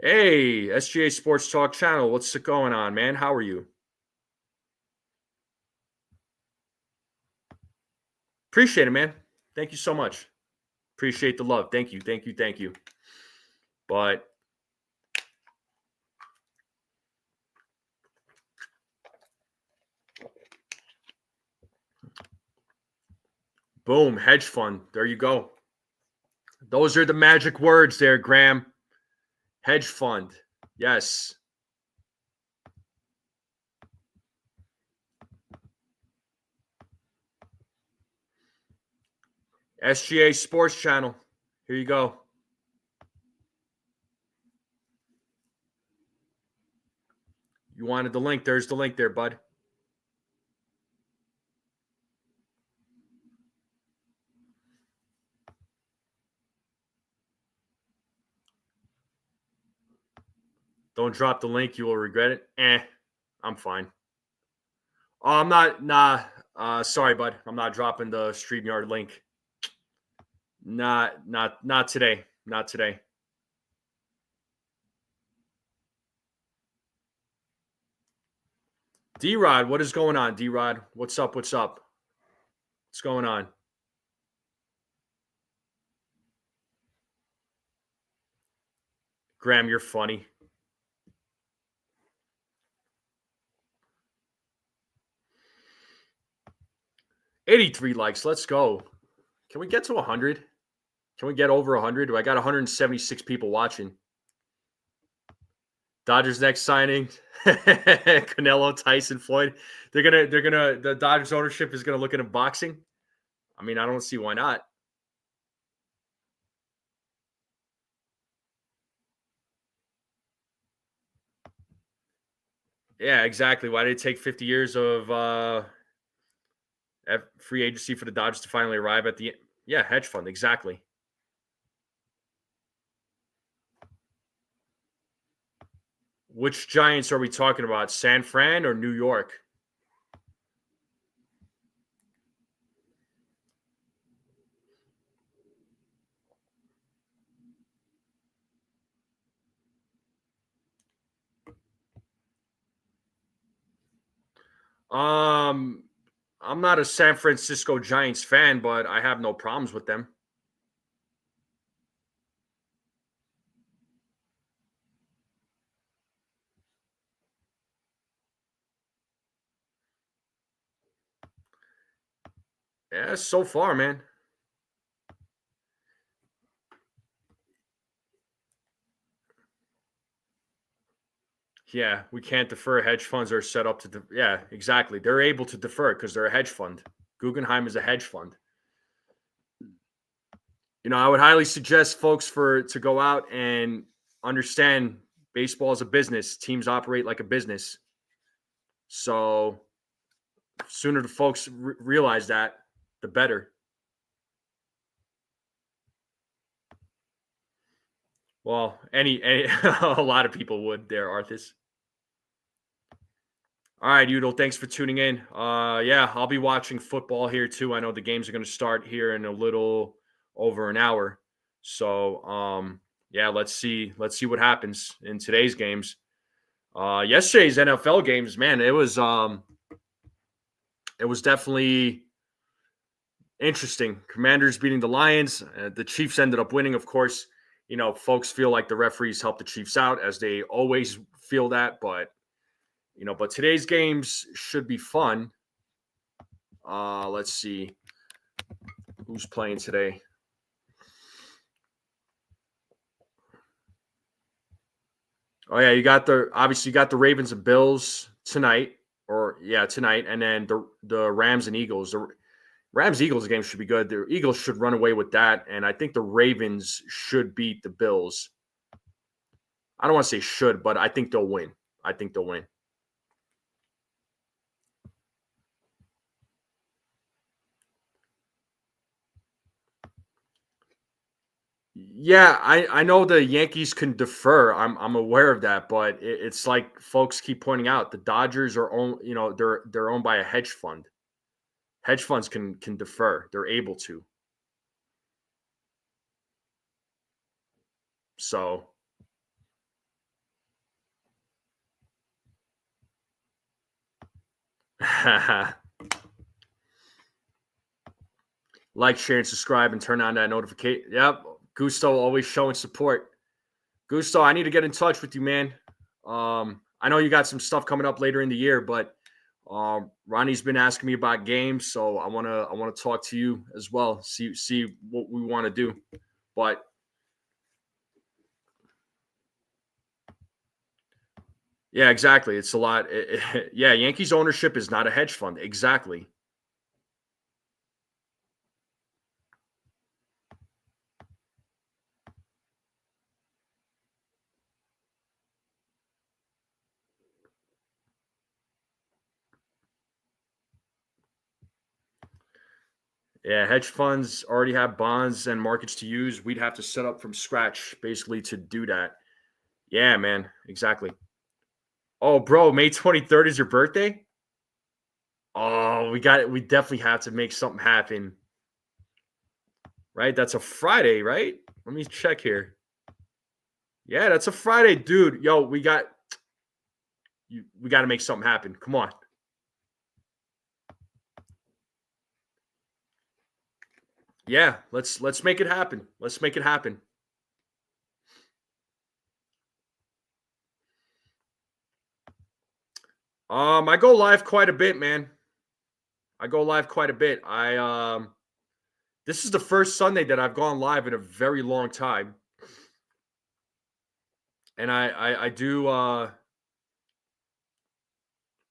hey, SGA Sports Talk channel, what's going on, man? How are you? Appreciate it, man. Thank you so much. Appreciate the love. Thank you. But boom, hedge fund. There you go. Those are the magic words there, Graham. Hedge fund. Yes. SGA Sports Channel. Here you go. You wanted the link. There's the link there, bud. Don't drop the link. You will regret it. I'm fine. Oh, I'm not. Nah. Sorry, bud. I'm not dropping the StreamYard link. Not today. Not today. D-Rod, what is going on, D-Rod? What's up? What's going on? Graham, you're funny. $83 likes. Let's go. Can we get to 100? Can we get over 100? I got 176 people watching. Dodgers next signing, Canelo, Tyson, Floyd. The Dodgers ownership is gonna look into boxing. I mean, I don't see why not. Yeah, exactly. Why did it take 50 years of free agency for the Dodgers to finally arrive at the hedge fund? Exactly. Which Giants are we talking about? San Fran or New York? I'm not a San Francisco Giants fan, but I have no problems with them. Yeah, so far, man. Yeah, we can't defer. Hedge funds are set up to, yeah, exactly. They're able to defer because they're a hedge fund. Guggenheim is a hedge fund. I would highly suggest folks to go out and understand baseball is a business. Teams operate like a business. So sooner the folks realize that, the better. Well, any a lot of people would there, Arthas. All right, Udall, thanks for tuning in. Yeah, I'll be watching football here too. I know the games are going to start here in a little over an hour. So, yeah, let's see what happens in today's games. Yesterday's NFL games, man, it was definitely interesting. Commanders beating the Lions. The Chiefs ended up winning, of course. Folks feel like the referees helped the Chiefs out, as they always feel that, but today's games should be fun. Let's see who's playing today. Oh yeah, you got the Ravens and Bills tonight, and then the Rams and Eagles. The Rams Eagles game should be good. The Eagles should run away with that, and I think the Ravens should beat the Bills. I don't want to say should, but I think they'll win. Yeah, I know the Yankees can defer. I'm aware of that, but it's like folks keep pointing out, the Dodgers are they're owned by a hedge fund. Hedge funds can defer. They're able to. So like, share, and subscribe, and turn on that notification. Yep, Gusto always showing support. Gusto, I need to get in touch with you, man. I know you got some stuff coming up later in the year, but Ronnie's been asking me about games, so I wanna talk to you as well. See what we want to do. But yeah, exactly. It's a lot. Yeah, Yankees ownership is not a hedge fund. Exactly. Yeah, hedge funds already have bonds and markets to use. We'd have to set up from scratch basically to do that. Yeah, man. Exactly. Oh, bro, May 23rd is your birthday? Oh, we got it. We definitely have to make something happen. Right? That's a Friday, right? Let me check here. Yeah, that's a Friday, dude. Yo, we got to make something happen. Come on. Yeah, let's make it happen. Let's make it happen. I go live quite a bit, man. I go live quite a bit. This is the first Sunday that I've gone live in a very long time. And I do I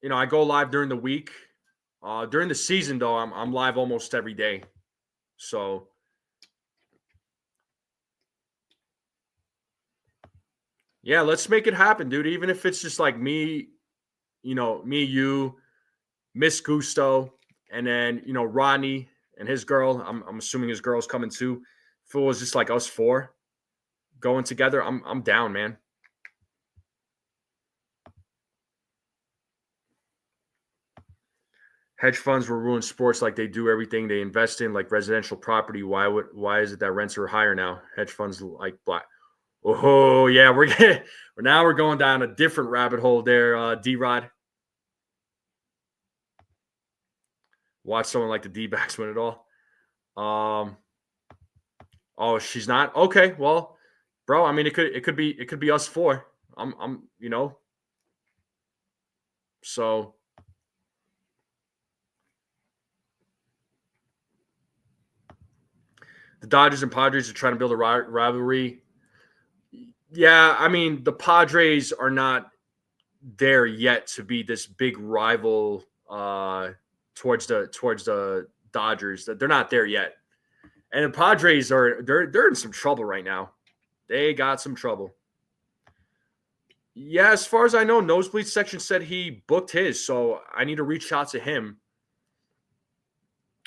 go live during the week. During the season though, I'm live almost every day. So yeah, let's make it happen, dude. Even if it's just like me, me, you, Miss Gusto, and then Rodney and his girl. I'm assuming his girl's coming too. If it was just like us four going together, I'm down, man. Hedge funds will ruin sports like they do everything they invest in, like residential property. Why is it that rents are higher now? Hedge funds like black. Oh yeah, we're going down a different rabbit hole there, D-Rod. Watch someone like the D-backs win it all. Oh, she's not okay. Well, bro, I mean, it could be us four. I'm so the Dodgers and Padres are trying to build a rivalry. Yeah, I mean, the Padres are not there yet to be this big rival towards the Dodgers. They're not there yet. And the Padres they're in some trouble right now. They got some trouble. Yeah, as far as I know, Nosebleed section said he booked his, so I need to reach out to him.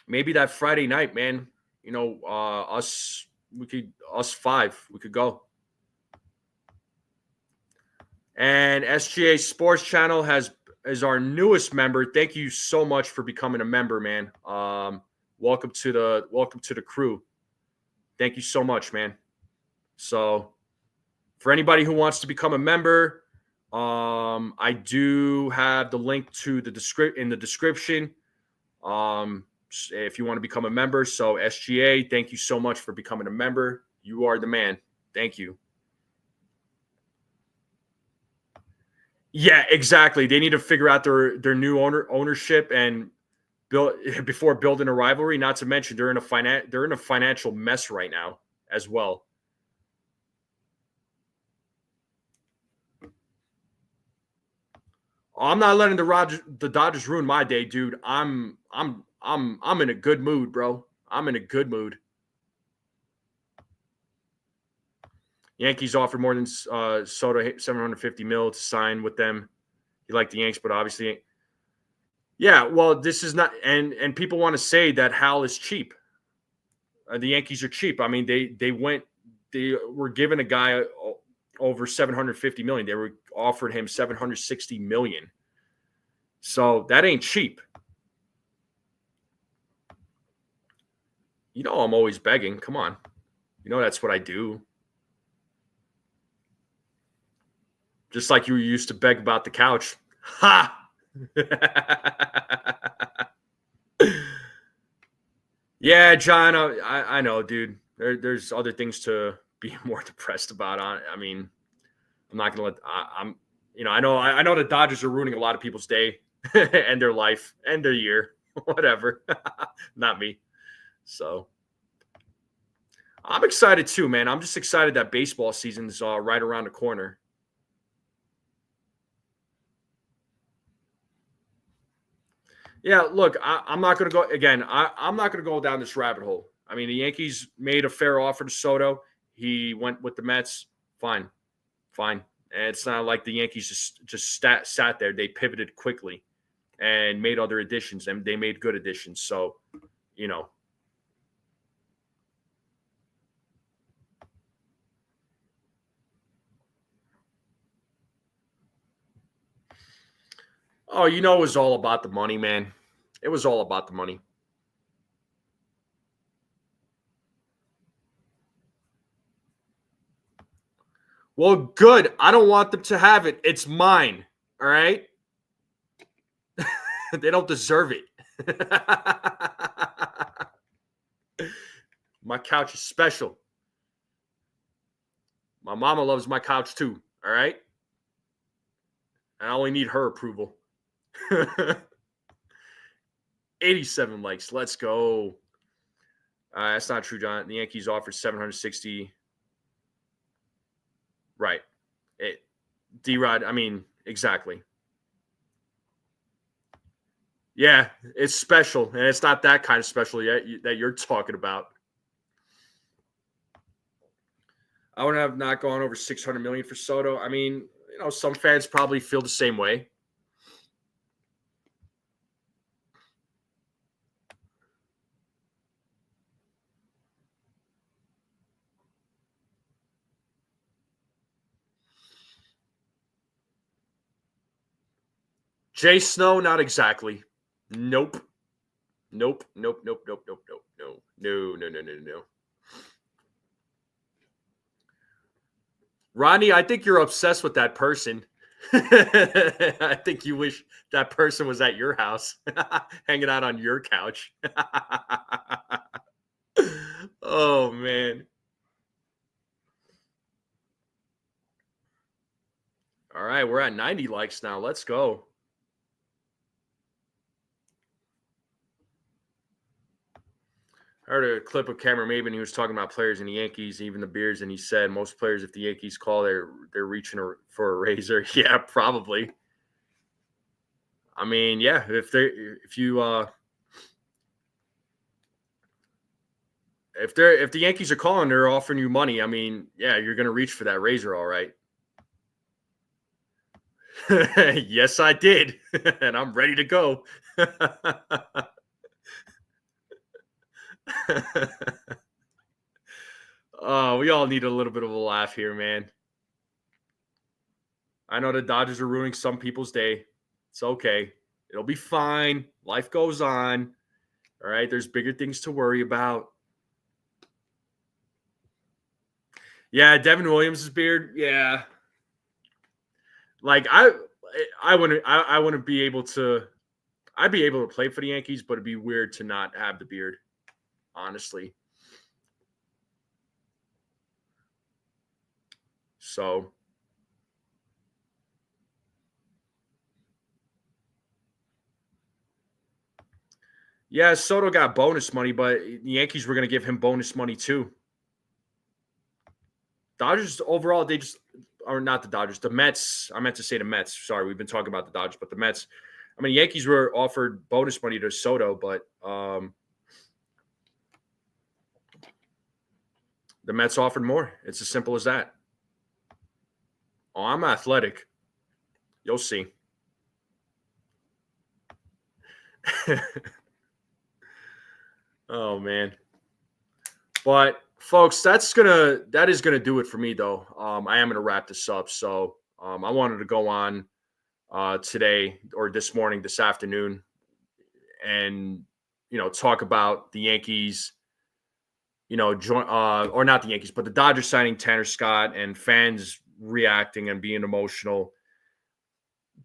Maybe that Friday night, man. Us five, we could go. And SGA Sports Channel is our newest member. Thank you so much for becoming a member, man. Welcome to the crew. Thank you so much, man. So, for anybody who wants to become a member, I do have the link to in the description. If you want to become a member, so SGA, thank you so much for becoming a member. You are the man. Thank you. Yeah, exactly. They need to figure out their new ownership and build before building a rivalry. Not to mention they're in a financial mess right now as well. I'm not letting the Dodgers ruin my day, dude. I'm in a good mood, bro. I'm in a good mood. Yankees offered more than Soto $750 million to sign with them. He liked the Yanks, but obviously, yeah. Well, this is not, and people want to say that Hal is cheap. The Yankees are cheap. I mean, they were giving a guy over $750 million. They were offered him $760 million. So that ain't cheap. I'm always begging. Come on. That's what I do. Just like you used to beg about the couch. Ha! Yeah, John, I know, dude. There's other things to be more depressed about. I mean, I'm not gonna let. I know the Dodgers are ruining a lot of people's day and their life and their year, whatever. Not me. So, I'm excited too, man. I'm just excited that baseball season's right around the corner. Yeah, look, I'm not going to go again. I'm not going to go down this rabbit hole. I mean, the Yankees made a fair offer to Soto. He went with the Mets. Fine, fine. And it's not like the Yankees just sat there. They pivoted quickly and made other additions, and they made good additions. So, you know, oh, it was all about the money, man. It was all about the money. Well, good. I don't want them to have it. It's mine. All right. They don't deserve it. My couch is special. My mama loves my couch too. All right. I only need her approval. 87 likes. Let's go. That's not true, John. The Yankees offered 760. Right. D-Rod, I mean, exactly. Yeah, it's special, and it's not that kind of special yet that you're talking about. I would have not gone over 600 million for Soto. I mean, some fans probably feel the same way. Jay Snow, not exactly. Nope. Nope. Nope. Nope. Nope. Nope. Nope. No. No. No. No. No. No. Rodney, I think you're obsessed with that person. I think you wish that person was at your house, hanging out on your couch. Oh, man. All right, we're at 90 likes now. Let's go. I heard a clip of Cameron Maben. He was talking about players in the Yankees, even the Bears, and he said most players, if the Yankees call, they're reaching for a razor. Yeah, probably. I mean, yeah, if the Yankees are calling, they're offering you money. I mean, yeah, you're gonna reach for that razor, all right. Yes, I did, and I'm ready to go. Oh, we all need a little bit of a laugh here, man. I know the Dodgers are ruining some people's day. It's okay. It'll be fine. Life goes on. All right. There's bigger things to worry about. Yeah, Devin Williams' beard. Yeah. Like I wouldn't be able to. I'd be able to play for the Yankees, but it'd be weird to not have the beard, honestly. So yeah, Soto got bonus money, but the Yankees were going to give him bonus money too. Dodgers overall, they just or not the Dodgers, the Mets. I meant to say the Mets. Sorry, we've been talking about the Dodgers, but the Mets. I mean, Yankees were offered bonus money to Soto, but the Mets offered more. It's as simple as that. Oh, I'm athletic. You'll see. Oh man. But folks, that is gonna do it for me though. I am gonna wrap this up. So I wanted to go on today or this morning, this afternoon, and talk about the Yankees. Or not the Yankees, but the Dodgers signing Tanner Scott and fans reacting and being emotional.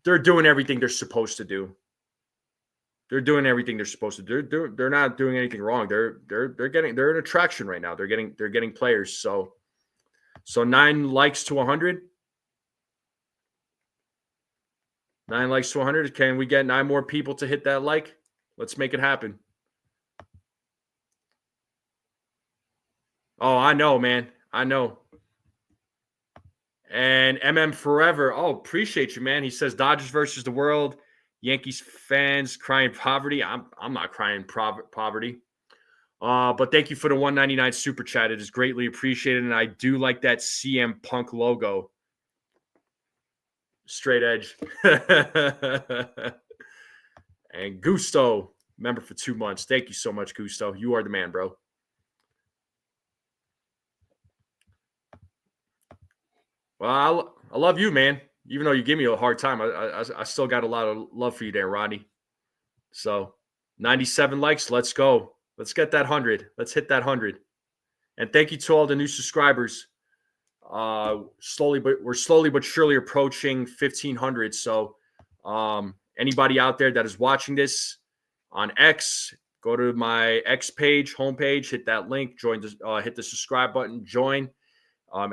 They're doing everything they're supposed to do. They're doing everything they're supposed to do. They're not doing anything wrong. They're an attraction right now. They're getting players. So 9 likes to 100. 9 likes to 100. Can we get 9 more people to hit that like? Let's make it happen. Oh, I know, man. I know. And MM Forever. Oh, appreciate you, man. He says Dodgers versus the world. Yankees fans crying poverty. I'm not crying poverty. But thank you for the 199 super chat. It is greatly appreciated. And I do like that CM Punk logo. Straight edge. And Gusto, member for 2 months. Thank you so much, Gusto. You are the man, bro. Well, I love you, man. Even though you give me a hard time, I still got a lot of love for you there, Rodney. So 97 likes. Let's go. Let's get that 100. Let's hit that 100. And thank you to all the new subscribers. We're slowly but surely approaching 1,500. So anybody out there that is watching this on X, go to my X page, homepage, hit that link, join, hit the subscribe button, join.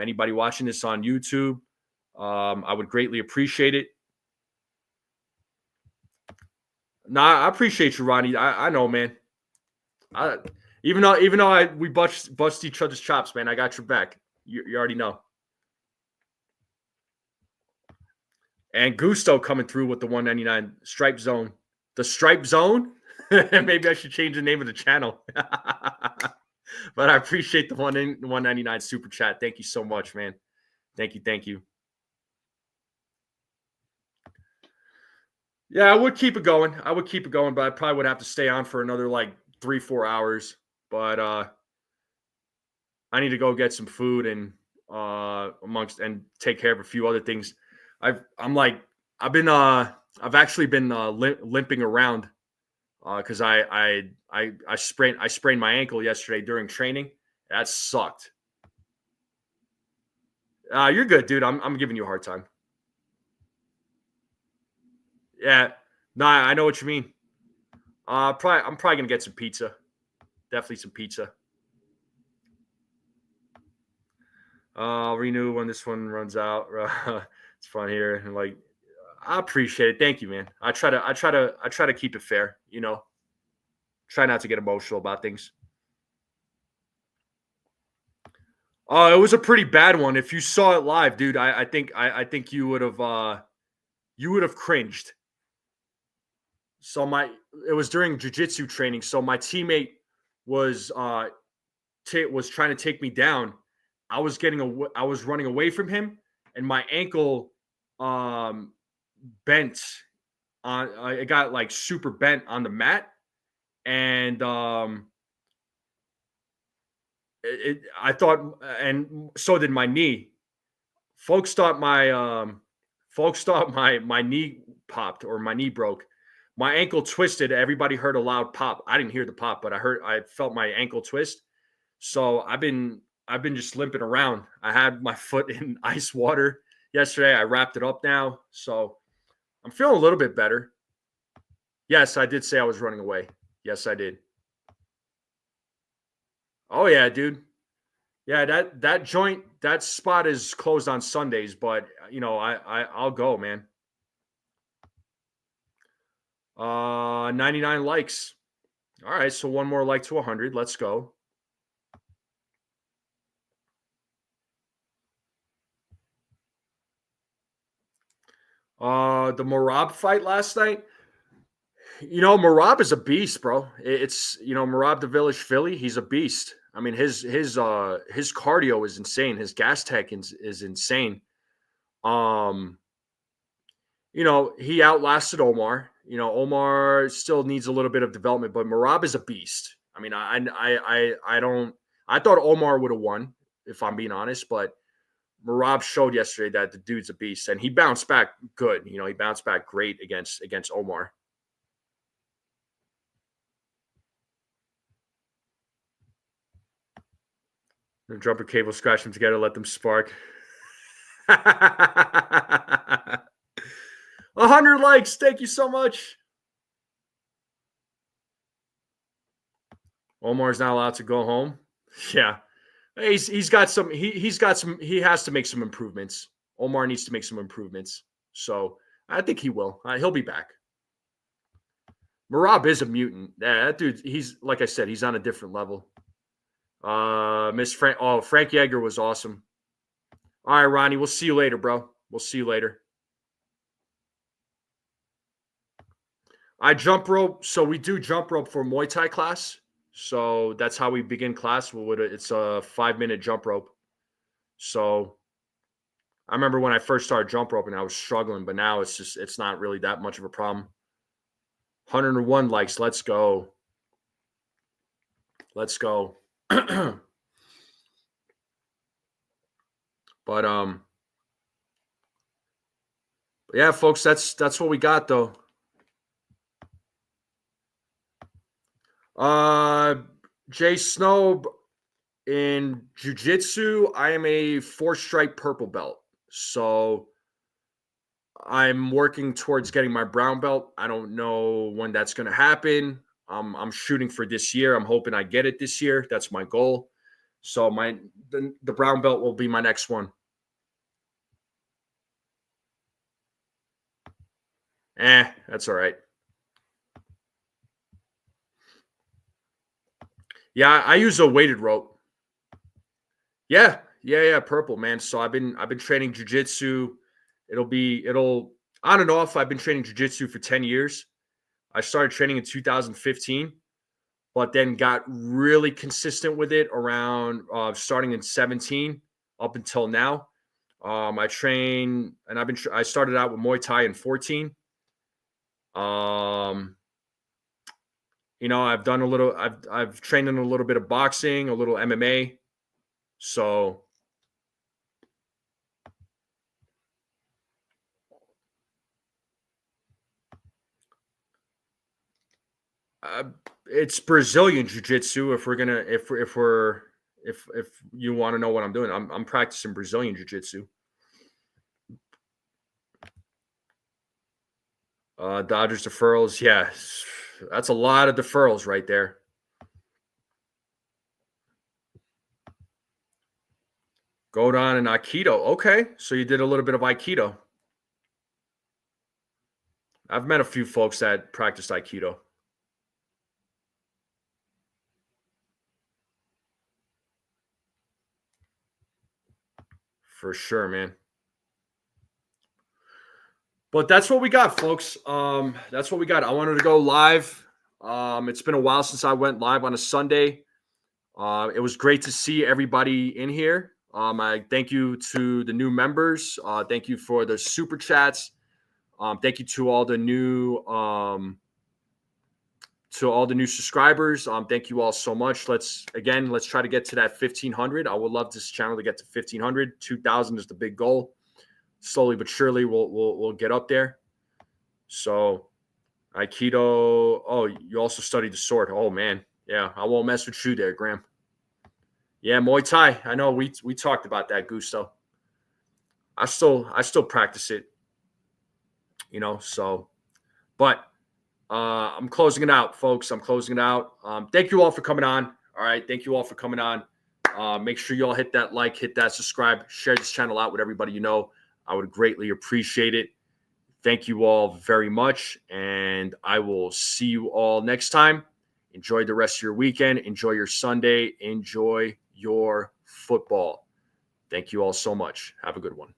Anybody watching this on YouTube, I would greatly appreciate it. Nah, I appreciate you, Ronnie. I know, man. Even though we bust each other's chops, man, I got your back. You already know. And Gusto coming through with the 199 Stripe Zone. The Stripe Zone? Maybe I should change the name of the channel. But I appreciate the 199 super chat. Thank you so much, man. Thank you. Yeah, I would keep it going. But I probably would have to stay on for another like 3-4 hours. But I need to go get some food and take care of a few other things. I've actually been limping around because I sprained my ankle yesterday during training. That sucked. You're good, dude. I'm giving you a hard time. Yeah, no, I know what you mean. I'm probably gonna get some pizza. Definitely some pizza. I'll renew when this one runs out. It's fun here, and like I appreciate it. Thank you, man. I try to keep it fair. You know, try not to get emotional about things. Oh, it was a pretty bad one. If you saw it live, dude, I think you would have cringed. So it was during jiu-jitsu training. So my teammate was trying to take me down. I was running away from him, and my ankle bent on. It got like super bent on the mat, and I thought, and so did my knee. Folks thought my knee popped or my knee broke. My ankle twisted. Everybody heard a loud pop. I didn't hear the pop, but I felt my ankle twist. So I've been just limping around. I had my foot in ice water yesterday. I wrapped it up now. So I'm feeling a little bit better. Yes, I did say I was running away. Yes, I did. Oh yeah, dude. Yeah, that joint, that spot is closed on Sundays, but you know, I'll go, man. 99 likes. All right, so one more like to 100. Let's go. The Marab fight last night. You know, Marab is a beast, bro. It's Marab the Village Philly. He's a beast. I mean, his cardio is insane. His gas tech is insane. He outlasted Omar. Omar still needs a little bit of development, but Marab is a beast. I mean, I thought Omar would have won, if I'm being honest, but Marab showed yesterday that the dude's a beast, and he bounced back good. He bounced back great against Omar. And jumper cable, scratch them together, let them spark. 100 likes. Thank you so much. Omar's not allowed to go home. Yeah. He's got some he has to make some improvements. Omar needs to make some improvements. So I think he will. He'll be back. Marab is a mutant. That dude, he's like I said, he's on a different level. Miss Frank. Oh, Frank Yeager was awesome. All right, Ronnie. We'll see you later, bro. We'll see you later. I jump rope. So we do jump rope for Muay Thai class. So that's how we begin class. It's a 5-minute jump rope. So I remember when I first started jump roping, I was struggling, but now it's not really that much of a problem. 101 likes. Let's go. Let's go. But yeah, folks, that's what we got though. Jay Snow, in jiu-jitsu, I am a 4-stripe purple belt. So I'm working towards getting my brown belt. I don't know when that's going to happen. I'm shooting for this year. I'm hoping I get it this year. That's my goal. So the brown belt will be my next one. That's all right. Yeah, I use a weighted rope. Yeah, purple, man. So I've been training jiu-jitsu. It'll on and off. I've been training jiu-jitsu for 10 years. I started training in 2015, but then got really consistent with it around starting in 17 up until now. I train and I started out with Muay Thai in 14. I've trained in a little bit of boxing, a little MMA. So it's Brazilian jiu-jitsu. If you want to know what I'm doing, I'm practicing Brazilian jiu-jitsu. Dodgers deferrals, yeah, that's a lot of deferrals right there. Go down in Aikido. Okay, so you did a little bit of Aikido. I've met a few folks that practiced Aikido. For sure, man. But that's what we got, folks. That's what we got. I wanted to go live. It's been a while since I went live on a Sunday. It was great to see everybody in here. I thank you to the new members. Thank you for the super chats. Thank you to all the new subscribers. Thank you all so much. Let's try to get to that 1,500. I would love this channel to get to 1,500. 2,000 is the big goal. Slowly but surely, we'll get up there. So, Aikido. Oh, you also studied the sword. Oh man, yeah. I won't mess with you there, Graham. Yeah, Muay Thai. I know we talked about that, Gusto. I still practice it. So, but I'm closing it out, folks. I'm closing it out. Thank you all for coming on. All right, thank you all for coming on. Make sure you all hit that like, hit that subscribe, share this channel out with everybody you know. I would greatly appreciate it. Thank you all very much, and I will see you all next time. Enjoy the rest of your weekend. Enjoy your Sunday. Enjoy your football. Thank you all so much. Have a good one.